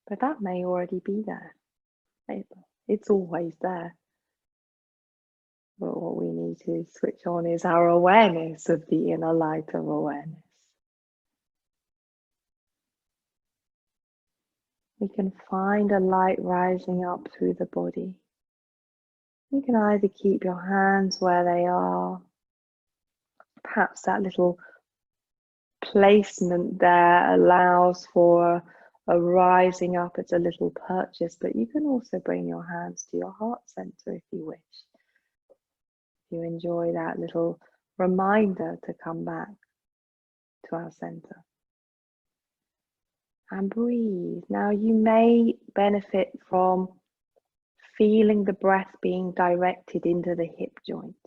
But that may already be there. It's always there. But what we need to switch on is our awareness of the inner light of awareness. We can find a light rising up through the body. You can either keep your hands where they are. Perhaps that little placement there allows for a rising up. It's a little purchase, but you can also bring your hands to your heart center if you wish. You enjoy that little reminder to come back to our center. And breathe. Now you may benefit from feeling the breath being directed into the hip joints.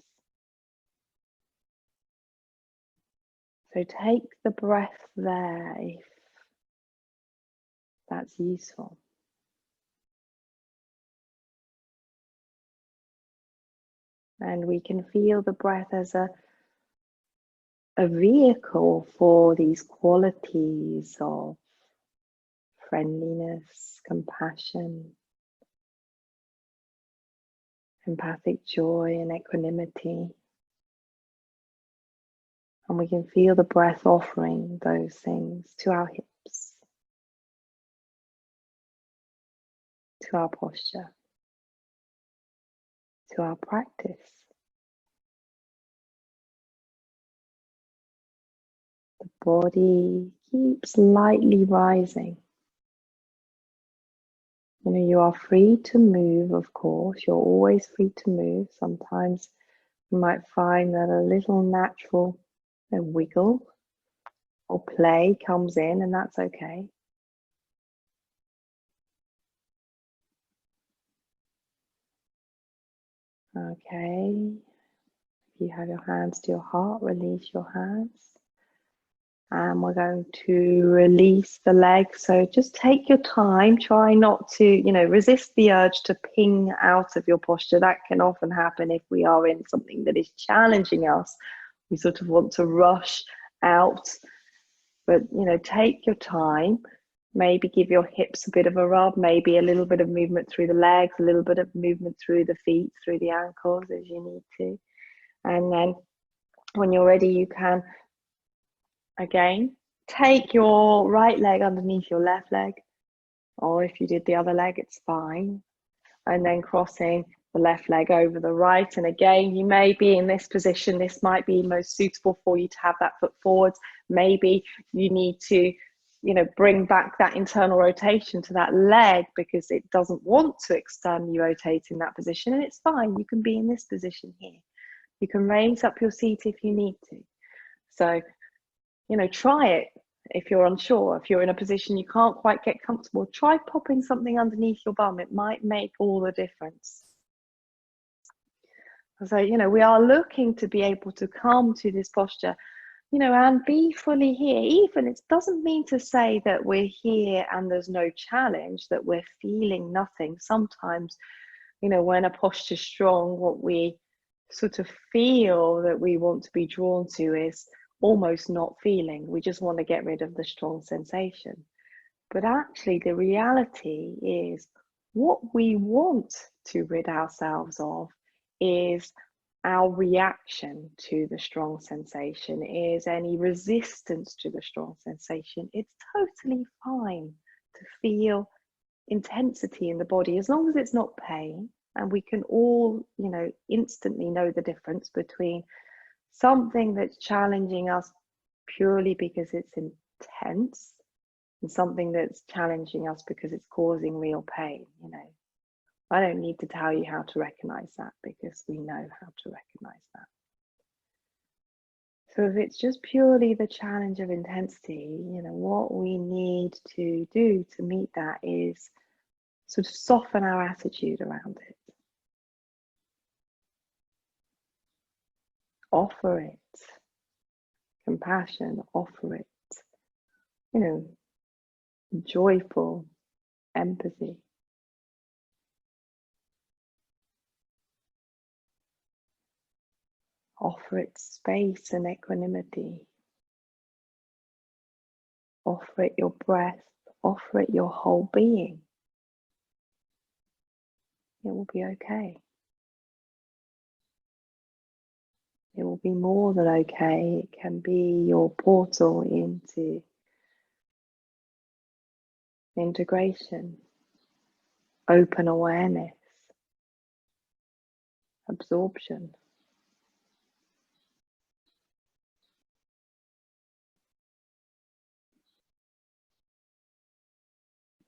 So take the breath there if that's useful. And we can feel the breath as a vehicle for these qualities of friendliness, compassion, empathic joy, and equanimity. And we can feel the breath offering those things to our hips, to our posture, to our practice. The body keeps lightly rising. You are free to move, of course. You're always free to move. Sometimes you might find that a little natural wiggle or play comes in, and that's okay. Okay. If you have your hands to your heart, release your hands. And we're going to release the legs. So just take your time. Try not to, resist the urge to ping out of your posture. That can often happen if we are in something that is challenging us. We sort of want to rush out. But, take your time. Maybe give your hips a bit of a rub. Maybe a little bit of movement through the legs, a little bit of movement through the feet, through the ankles as you need to. And then when you're ready, you can again take your right leg underneath your left leg, or if you did the other leg, it's fine. And then crossing the left leg over the right. And again, you may be in this position. This might be most suitable for you to have that foot forwards. Maybe you need to bring back that internal rotation to that leg because it doesn't want to externally rotate in that position, and it's fine. You can be in this position here. You can raise up your seat if you need to. So, try it. If you're unsure, if you're in a position you can't quite get comfortable, try popping something underneath your bum. It might make all the difference. So, we are looking to be able to come to this posture, and be fully here. Even it doesn't mean to say that we're here and there's no challenge, that we're feeling nothing. Sometimes, when a posture's strong, what we sort of feel that we want to be drawn to is almost not feeling. We just want to get rid of the strong sensation. But actually, the reality is what we want to rid ourselves of is our reaction to the strong sensation, is any resistance to the strong sensation. It's totally fine to feel intensity in the body as long as it's not pain. And we can all, instantly know the difference between something that's challenging us purely because it's intense and something that's challenging us because it's causing real pain, I don't need to tell you how to recognize that, because we know how to recognize that. So if it's just purely the challenge of intensity, what we need to do to meet that is sort of soften our attitude around it. Offer it compassion, offer it, joyful empathy. Offer it space and equanimity. Offer it your breath. Offer it your whole being. It will be okay. It will be more than okay. It can be your portal into integration, open awareness, absorption.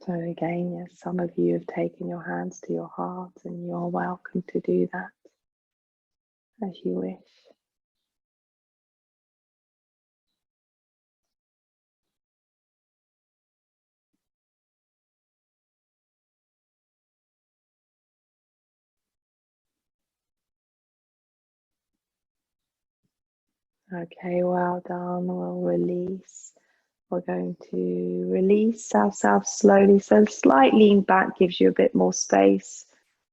So again, yes, some of you have taken your hands to your heart, and you're welcome to do that as you wish. Okay, well done. We'll release. We're going to release ourselves slowly. So slight lean back gives you a bit more space.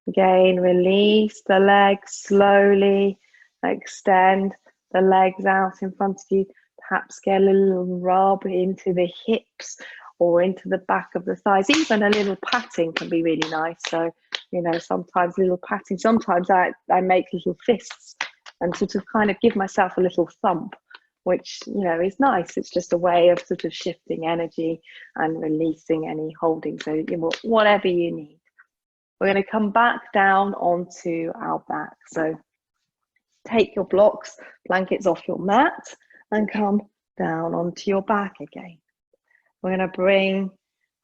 Again, release the legs slowly. Extend the legs out in front of you. Perhaps get a little rub into the hips or into the back of the thighs. Even a little patting can be really nice. So, sometimes little patting. Sometimes I make little fists and sort of kind of give myself a little thump, which, is nice. It's just a way of sort of shifting energy and releasing any holding. So, whatever you need. We're going to come back down onto our back. So take your blocks, blankets off your mat, and come down onto your back again. We're going to bring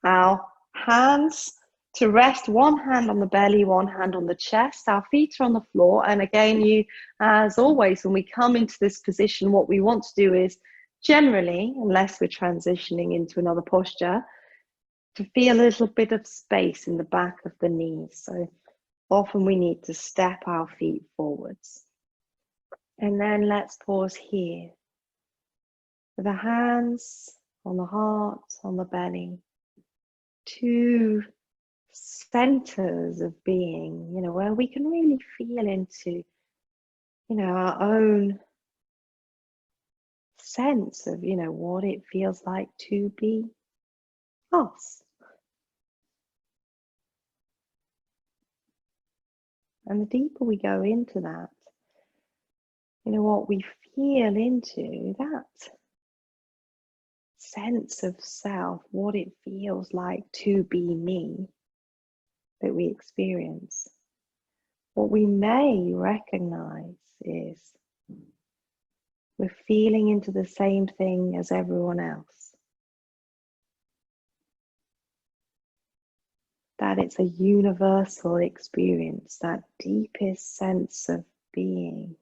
our hands to rest, one hand on the belly, one hand on the chest. Our feet are on the floor. And again, as always, when we come into this position, what we want to do is generally, unless we're transitioning into another posture, to feel a little bit of space in the back of the knees. So often we need to step our feet forwards. And then let's pause here. With the hands on the heart, on the belly, two centers of being, where we can really feel into, our own sense of, what it feels like to be us. And the deeper we go into that, what we feel into that sense of self, what it feels like to be me that we experience. What we may recognize is we're feeling into the same thing as everyone else. That it's a universal experience, that deepest sense of being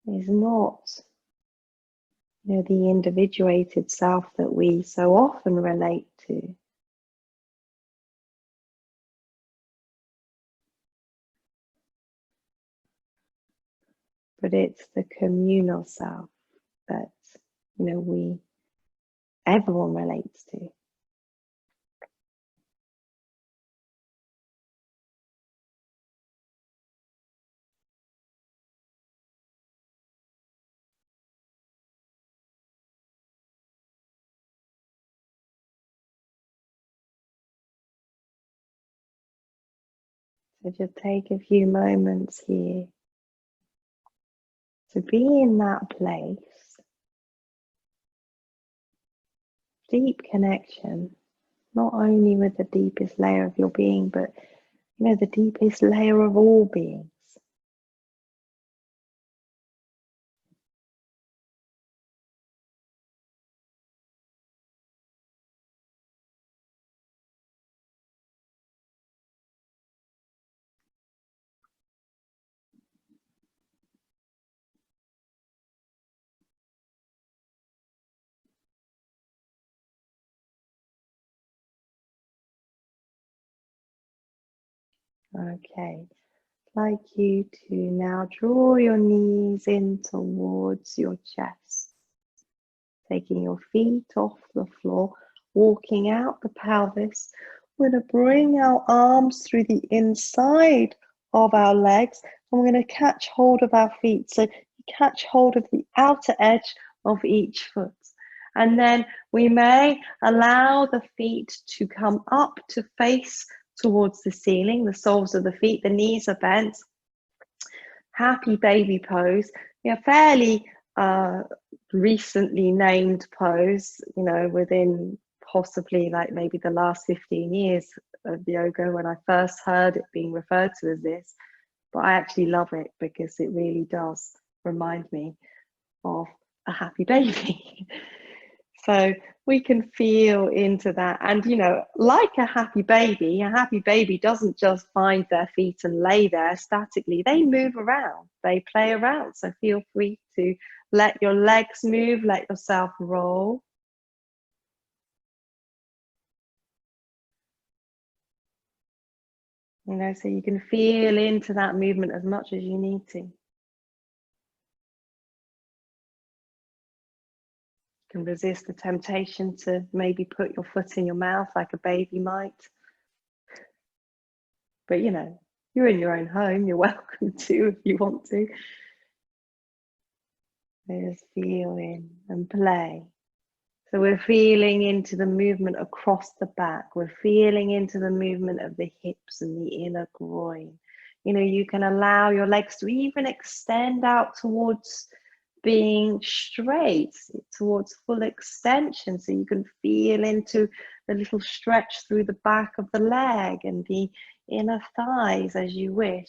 is not, the individuated self that we so often relate to. But it's the communal self that, everyone relates to. So just take a few moments here to be in that place, deep connection, not only with the deepest layer of your being, but the deepest layer of all beings. Okay, I'd like you to now draw your knees in towards your chest, taking your feet off the floor, walking out the pelvis. We're going to bring our arms through the inside of our legs, and we're going to catch hold of our feet. So you catch hold of the outer edge of each foot. And then we may allow the feet to come up to face towards the ceiling, the soles of the feet, the knees are bent. Happy baby pose. Yeah, fairly recently named pose, you know, within possibly like maybe the last 15 years of yoga when I first heard it being referred to as this. But I actually love it because it really does remind me of a happy baby. So we can feel into that. And, you know, like a happy baby doesn't just find their feet and lay there statically. They move around, they play around. So feel free to let your legs move, let yourself roll. You know, so you can feel into that movement as much as you need to. Can resist the temptation to maybe put your foot in your mouth like a baby might. But you know, you're in your own home, you're welcome to if you want to. Just feel in and play. So we're feeling into the movement across the back. We're feeling into the movement of the hips and the inner groin. You know, you can allow your legs to even extend out towards being straight, towards full extension, so you can feel into the little stretch through the back of the leg and the inner thighs as you wish.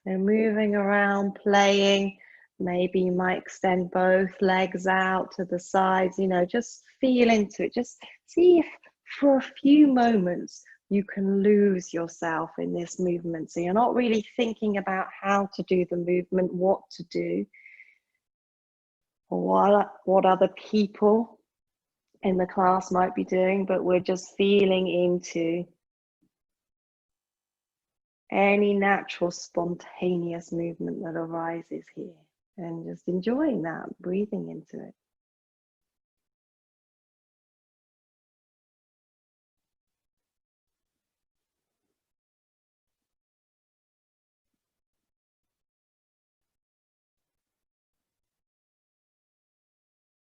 So moving around, playing. Maybe you might extend both legs out to the sides, you know, just feel into it. Just see if for a few moments you can lose yourself in this movement. So you're not really thinking about how to do the movement, what to do, or what other people in the class might be doing, but we're just feeling into any natural spontaneous movement that arises here and just enjoying that, breathing into it.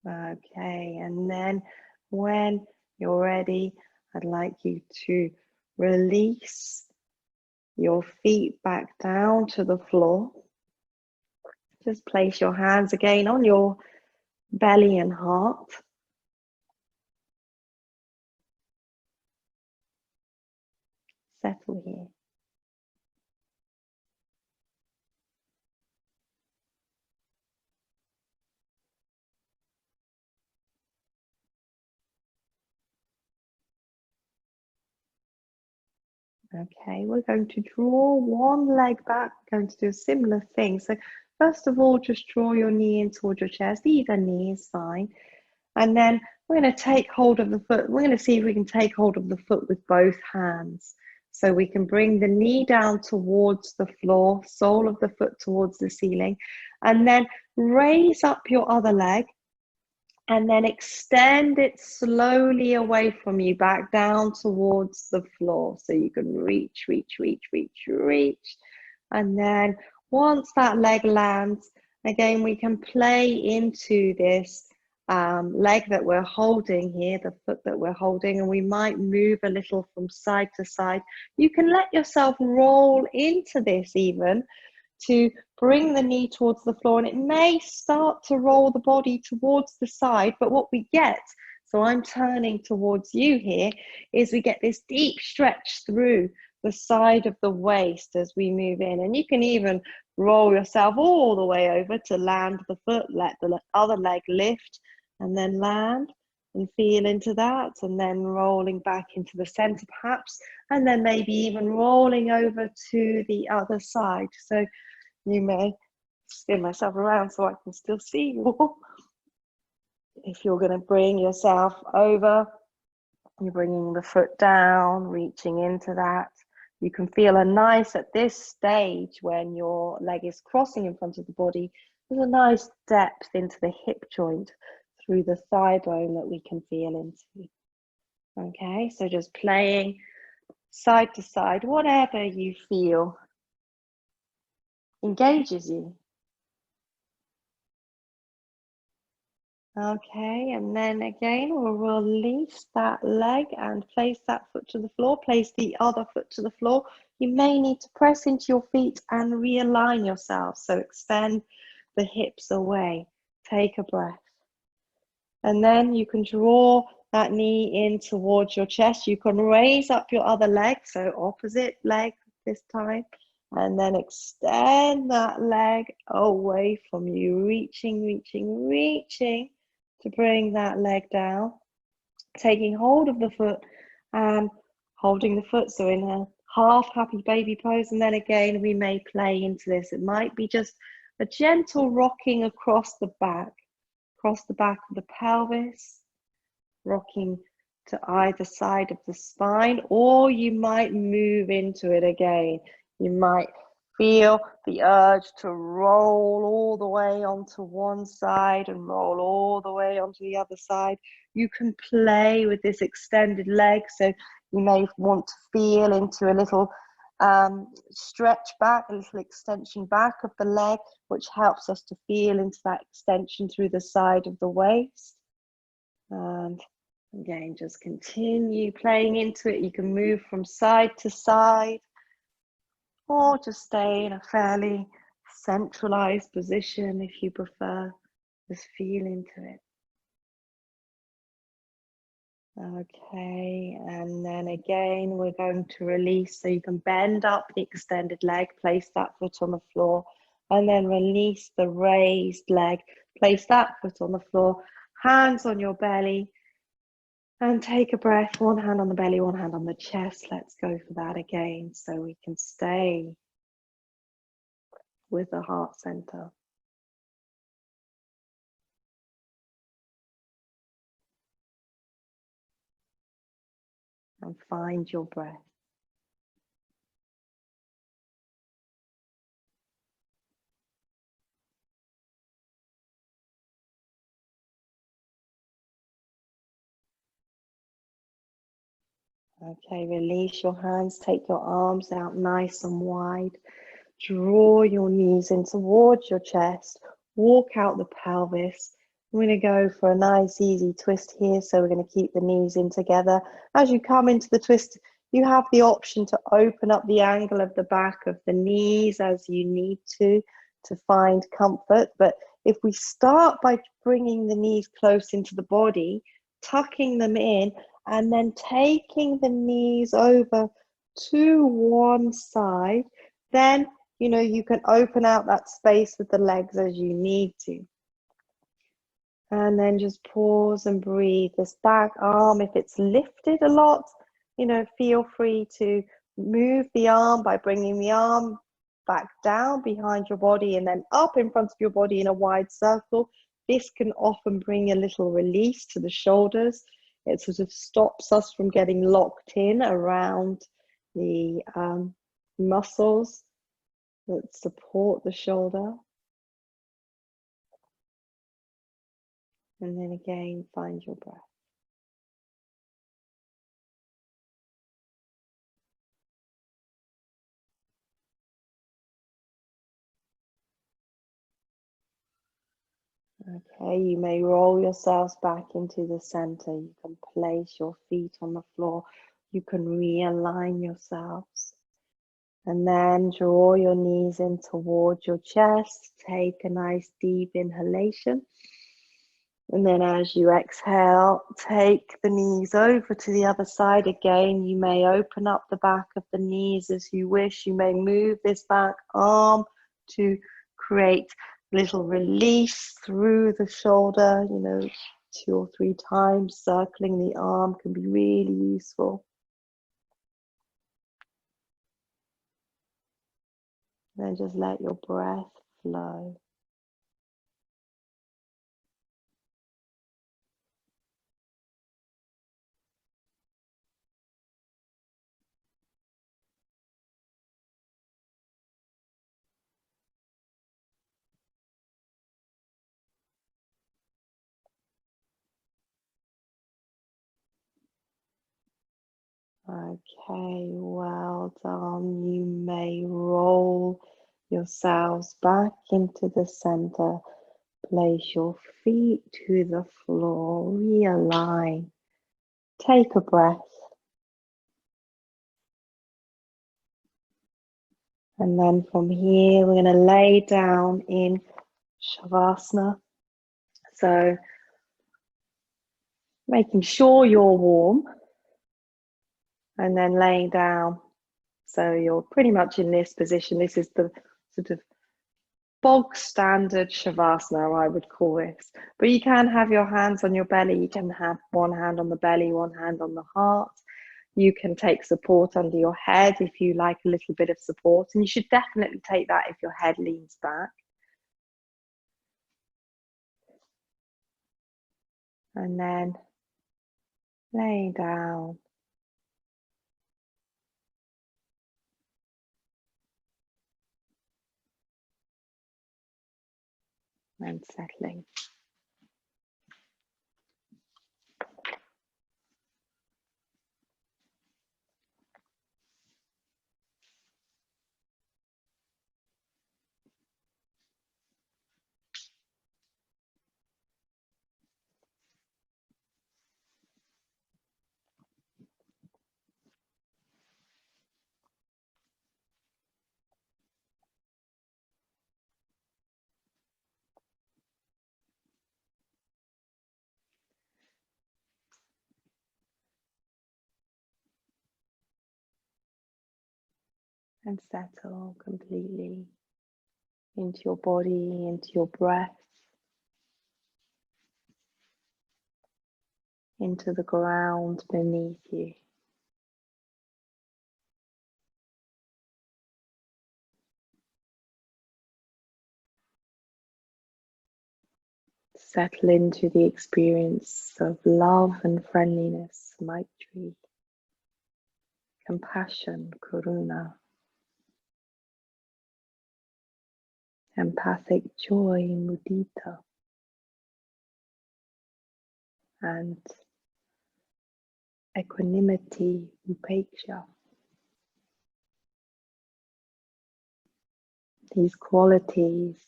Okay, and then when you're ready, I'd like you to release your feet back down to the floor. Just place your hands again on your belly and heart. Settle here. Okay, we're going to draw one leg back, we're going to do a similar thing. So first of all, just draw your knee in towards your chest, either knee is fine. And then we're going to take hold of the foot. We're going to see if we can take hold of the foot with both hands. So we can bring the knee down towards the floor, sole of the foot towards the ceiling, and then raise up your other leg and then extend it slowly away from you, back down towards the floor. So you can reach, reach, reach, reach, reach. And then once that leg lands, again, we can play into this leg that we're holding here, the foot that we're holding, and we might move a little from side to side. You can let yourself roll into this even, to bring the knee towards the floor, and it may start to roll the body towards the side, but what we get, so I'm turning towards you here, is we get this deep stretch through the side of the waist as we move in. And you can even roll yourself all the way over to land the foot, let the other leg lift and then land and feel into that, and then rolling back into the center perhaps, and then maybe even rolling over to the other side. So you may spin myself around so I can still see you. If you're going to bring yourself over, you're bringing the foot down, reaching into that. You can feel a nice, at this stage, when your leg is crossing in front of the body, there's a nice depth into the hip joint through the thigh bone that we can feel into. Okay, so just playing side to side, whatever you feel engages you. Okay, and then again, we'll release that leg and place that foot to the floor. Place the other foot to the floor. You may need to press into your feet and realign yourself. So extend the hips away. Take a breath. And then you can draw that knee in towards your chest. You can raise up your other leg, so opposite leg this time. And then extend that leg away from you, reaching, reaching, reaching to bring that leg down. Taking hold of the foot and holding the foot, so in a half happy baby pose. And then again, we may play into this. It might be just a gentle rocking across the back of the pelvis, rocking to either side of the spine, or you might move into it again. You might feel the urge to roll all the way onto one side and roll all the way onto the other side. You can play with this extended leg, so you may want to feel into a little stretch back, a little extension back of the leg, which helps us to feel into that extension through the side of the waist. And again, just continue playing into it. You can move from side to side, or just stay in a fairly centralized position if you prefer. Just feel into it. Okay, and then again, we're going to release, so you can bend up the extended leg, place that foot on the floor, and then release the raised leg, place that foot on the floor, hands on your belly, and take a breath. One hand on the belly, one hand on the chest. Let's go for that again, so we can stay with the heart center. And find your breath. Okay, release your hands, take your arms out nice and wide. Draw your knees in towards your chest, walk out the pelvis. We're going to go for a nice easy twist here, so we're going to keep the knees in together. As you come into the twist, you have the option to open up the angle of the back of the knees as you need to find comfort. But if we start by bringing the knees close into the body, tucking them in, and then taking the knees over to one side, then you can open out that space with the legs as you need to. And then just pause and breathe. This back arm, if it's lifted a lot, feel free to move the arm by bringing the arm back down behind your body and then up in front of your body in a wide circle. This can often bring a little release to the shoulders. It sort of stops us from getting locked in around the muscles that support the shoulder. And then again, find your breath. Okay, you may roll yourselves back into the center. You can place your feet on the floor. You can realign yourselves. And then draw your knees in towards your chest. Take a nice deep inhalation. And then as you exhale, take the knees over to the other side again. You may open up the back of the knees as you wish. You may move this back arm to create little release through the shoulder, 2 or 3 times. Circling the arm can be really useful. Then just let your breath flow. Okay, well done. You may roll yourselves back into the center. Place your feet to the floor. Realign. Take a breath. And then from here, we're going to lay down in Shavasana. So making sure you're warm and then laying down. So you're pretty much in this position. This is the sort of bog standard Shavasana, I would call this. But you can have your hands on your belly. You can have one hand on the belly, one hand on the heart. You can take support under your head if you like a little bit of support. And you should definitely take that if your head leans back. And then laying down. And settling. And settle completely into your body, into your breath, into the ground beneath you. Settle into the experience of love and friendliness, Maitri, compassion, Karuna, empathic joy, Mudita, and equanimity, Upeksha. These qualities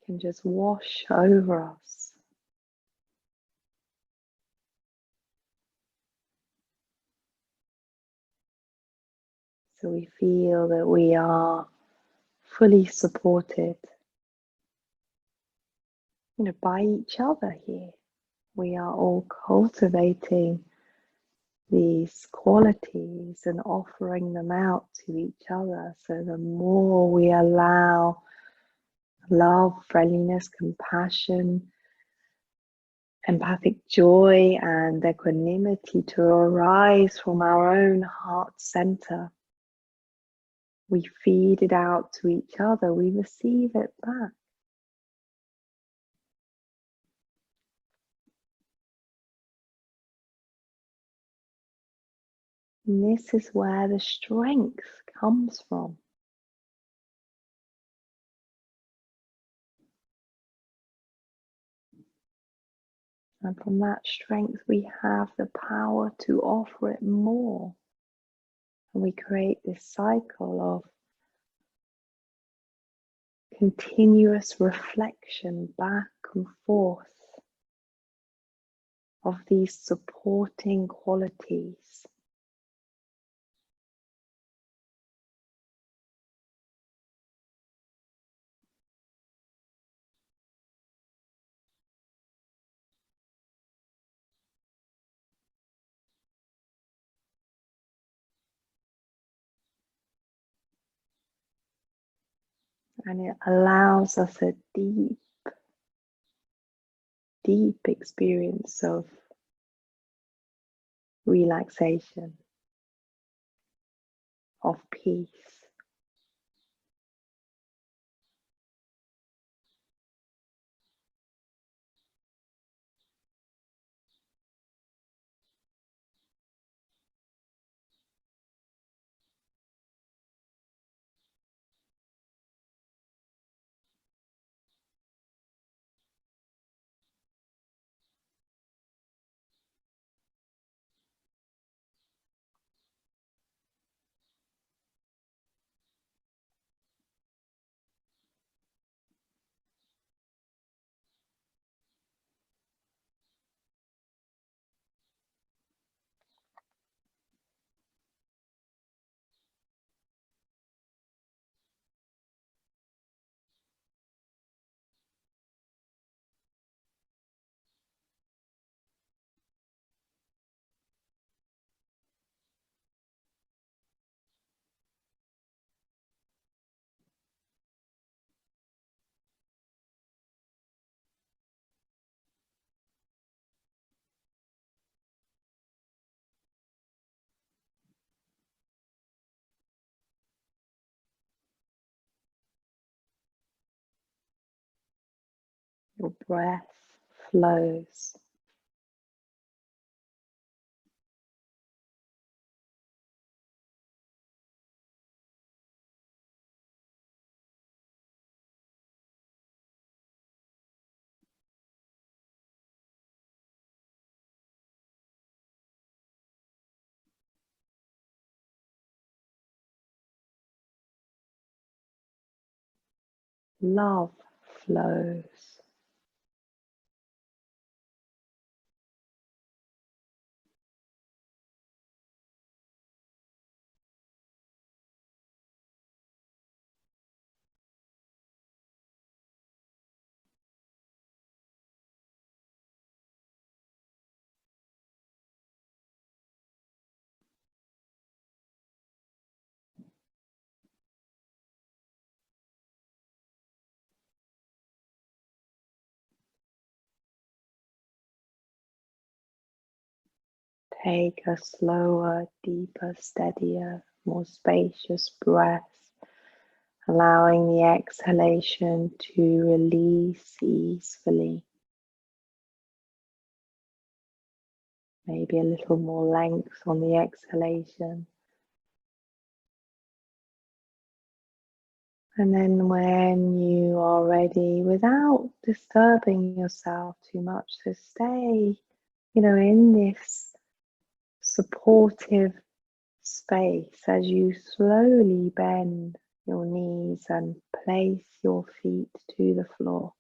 can just wash over us. So we feel that we are fully supported, by each other here. We are all cultivating these qualities and offering them out to each other. So the more we allow love, friendliness, compassion, empathic joy, and equanimity to arise from our own heart center, we feed it out to each other, we receive it back. And this is where the strength comes from. And from that strength, we have the power to offer it more. And we create this cycle of continuous reflection back and forth of these supporting qualities. And it allows us a deep, deep experience of relaxation, of peace. Your breath flows. Love flows. Take a slower, deeper, steadier, more spacious breath, allowing the exhalation to release easily. Maybe a little more length on the exhalation. And then when you are ready, without disturbing yourself too much, to stay, in this supportive space as you slowly bend your knees and place your feet to the floor.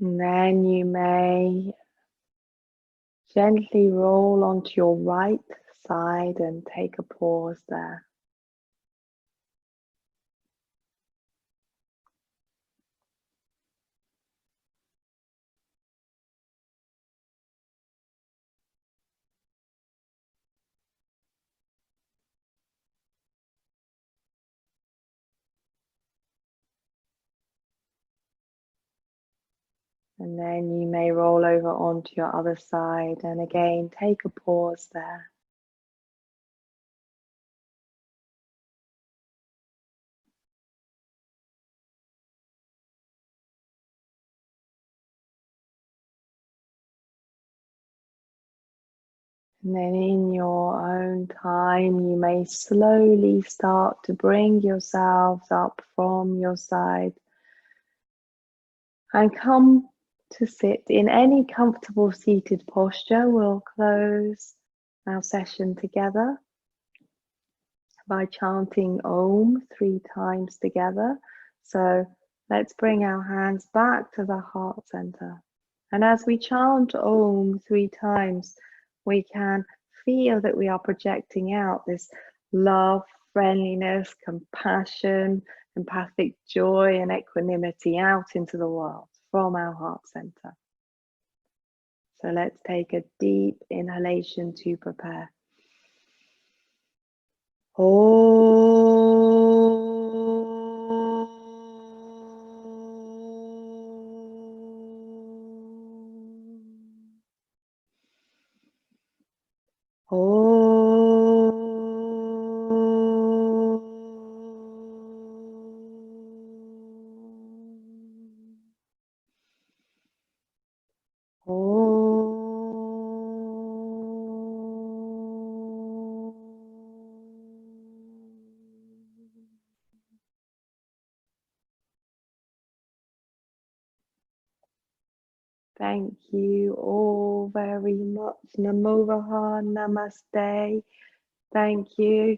And then you may gently roll onto your right side and take a pause there. And then you may roll over onto your other side and again take a pause there. And then in your own time, you may slowly start to bring yourselves up from your side and come to sit in any comfortable seated posture. We'll close our session together by chanting Om 3 times together. So let's bring our hands back to the heart center. And as we chant Om 3 times, we can feel that we are projecting out this love, friendliness, compassion, empathic joy, and equanimity out into the world from our heart center. So let's take a deep inhalation to prepare. Thank you all very much. Namo Vaha, Namaste. Thank you.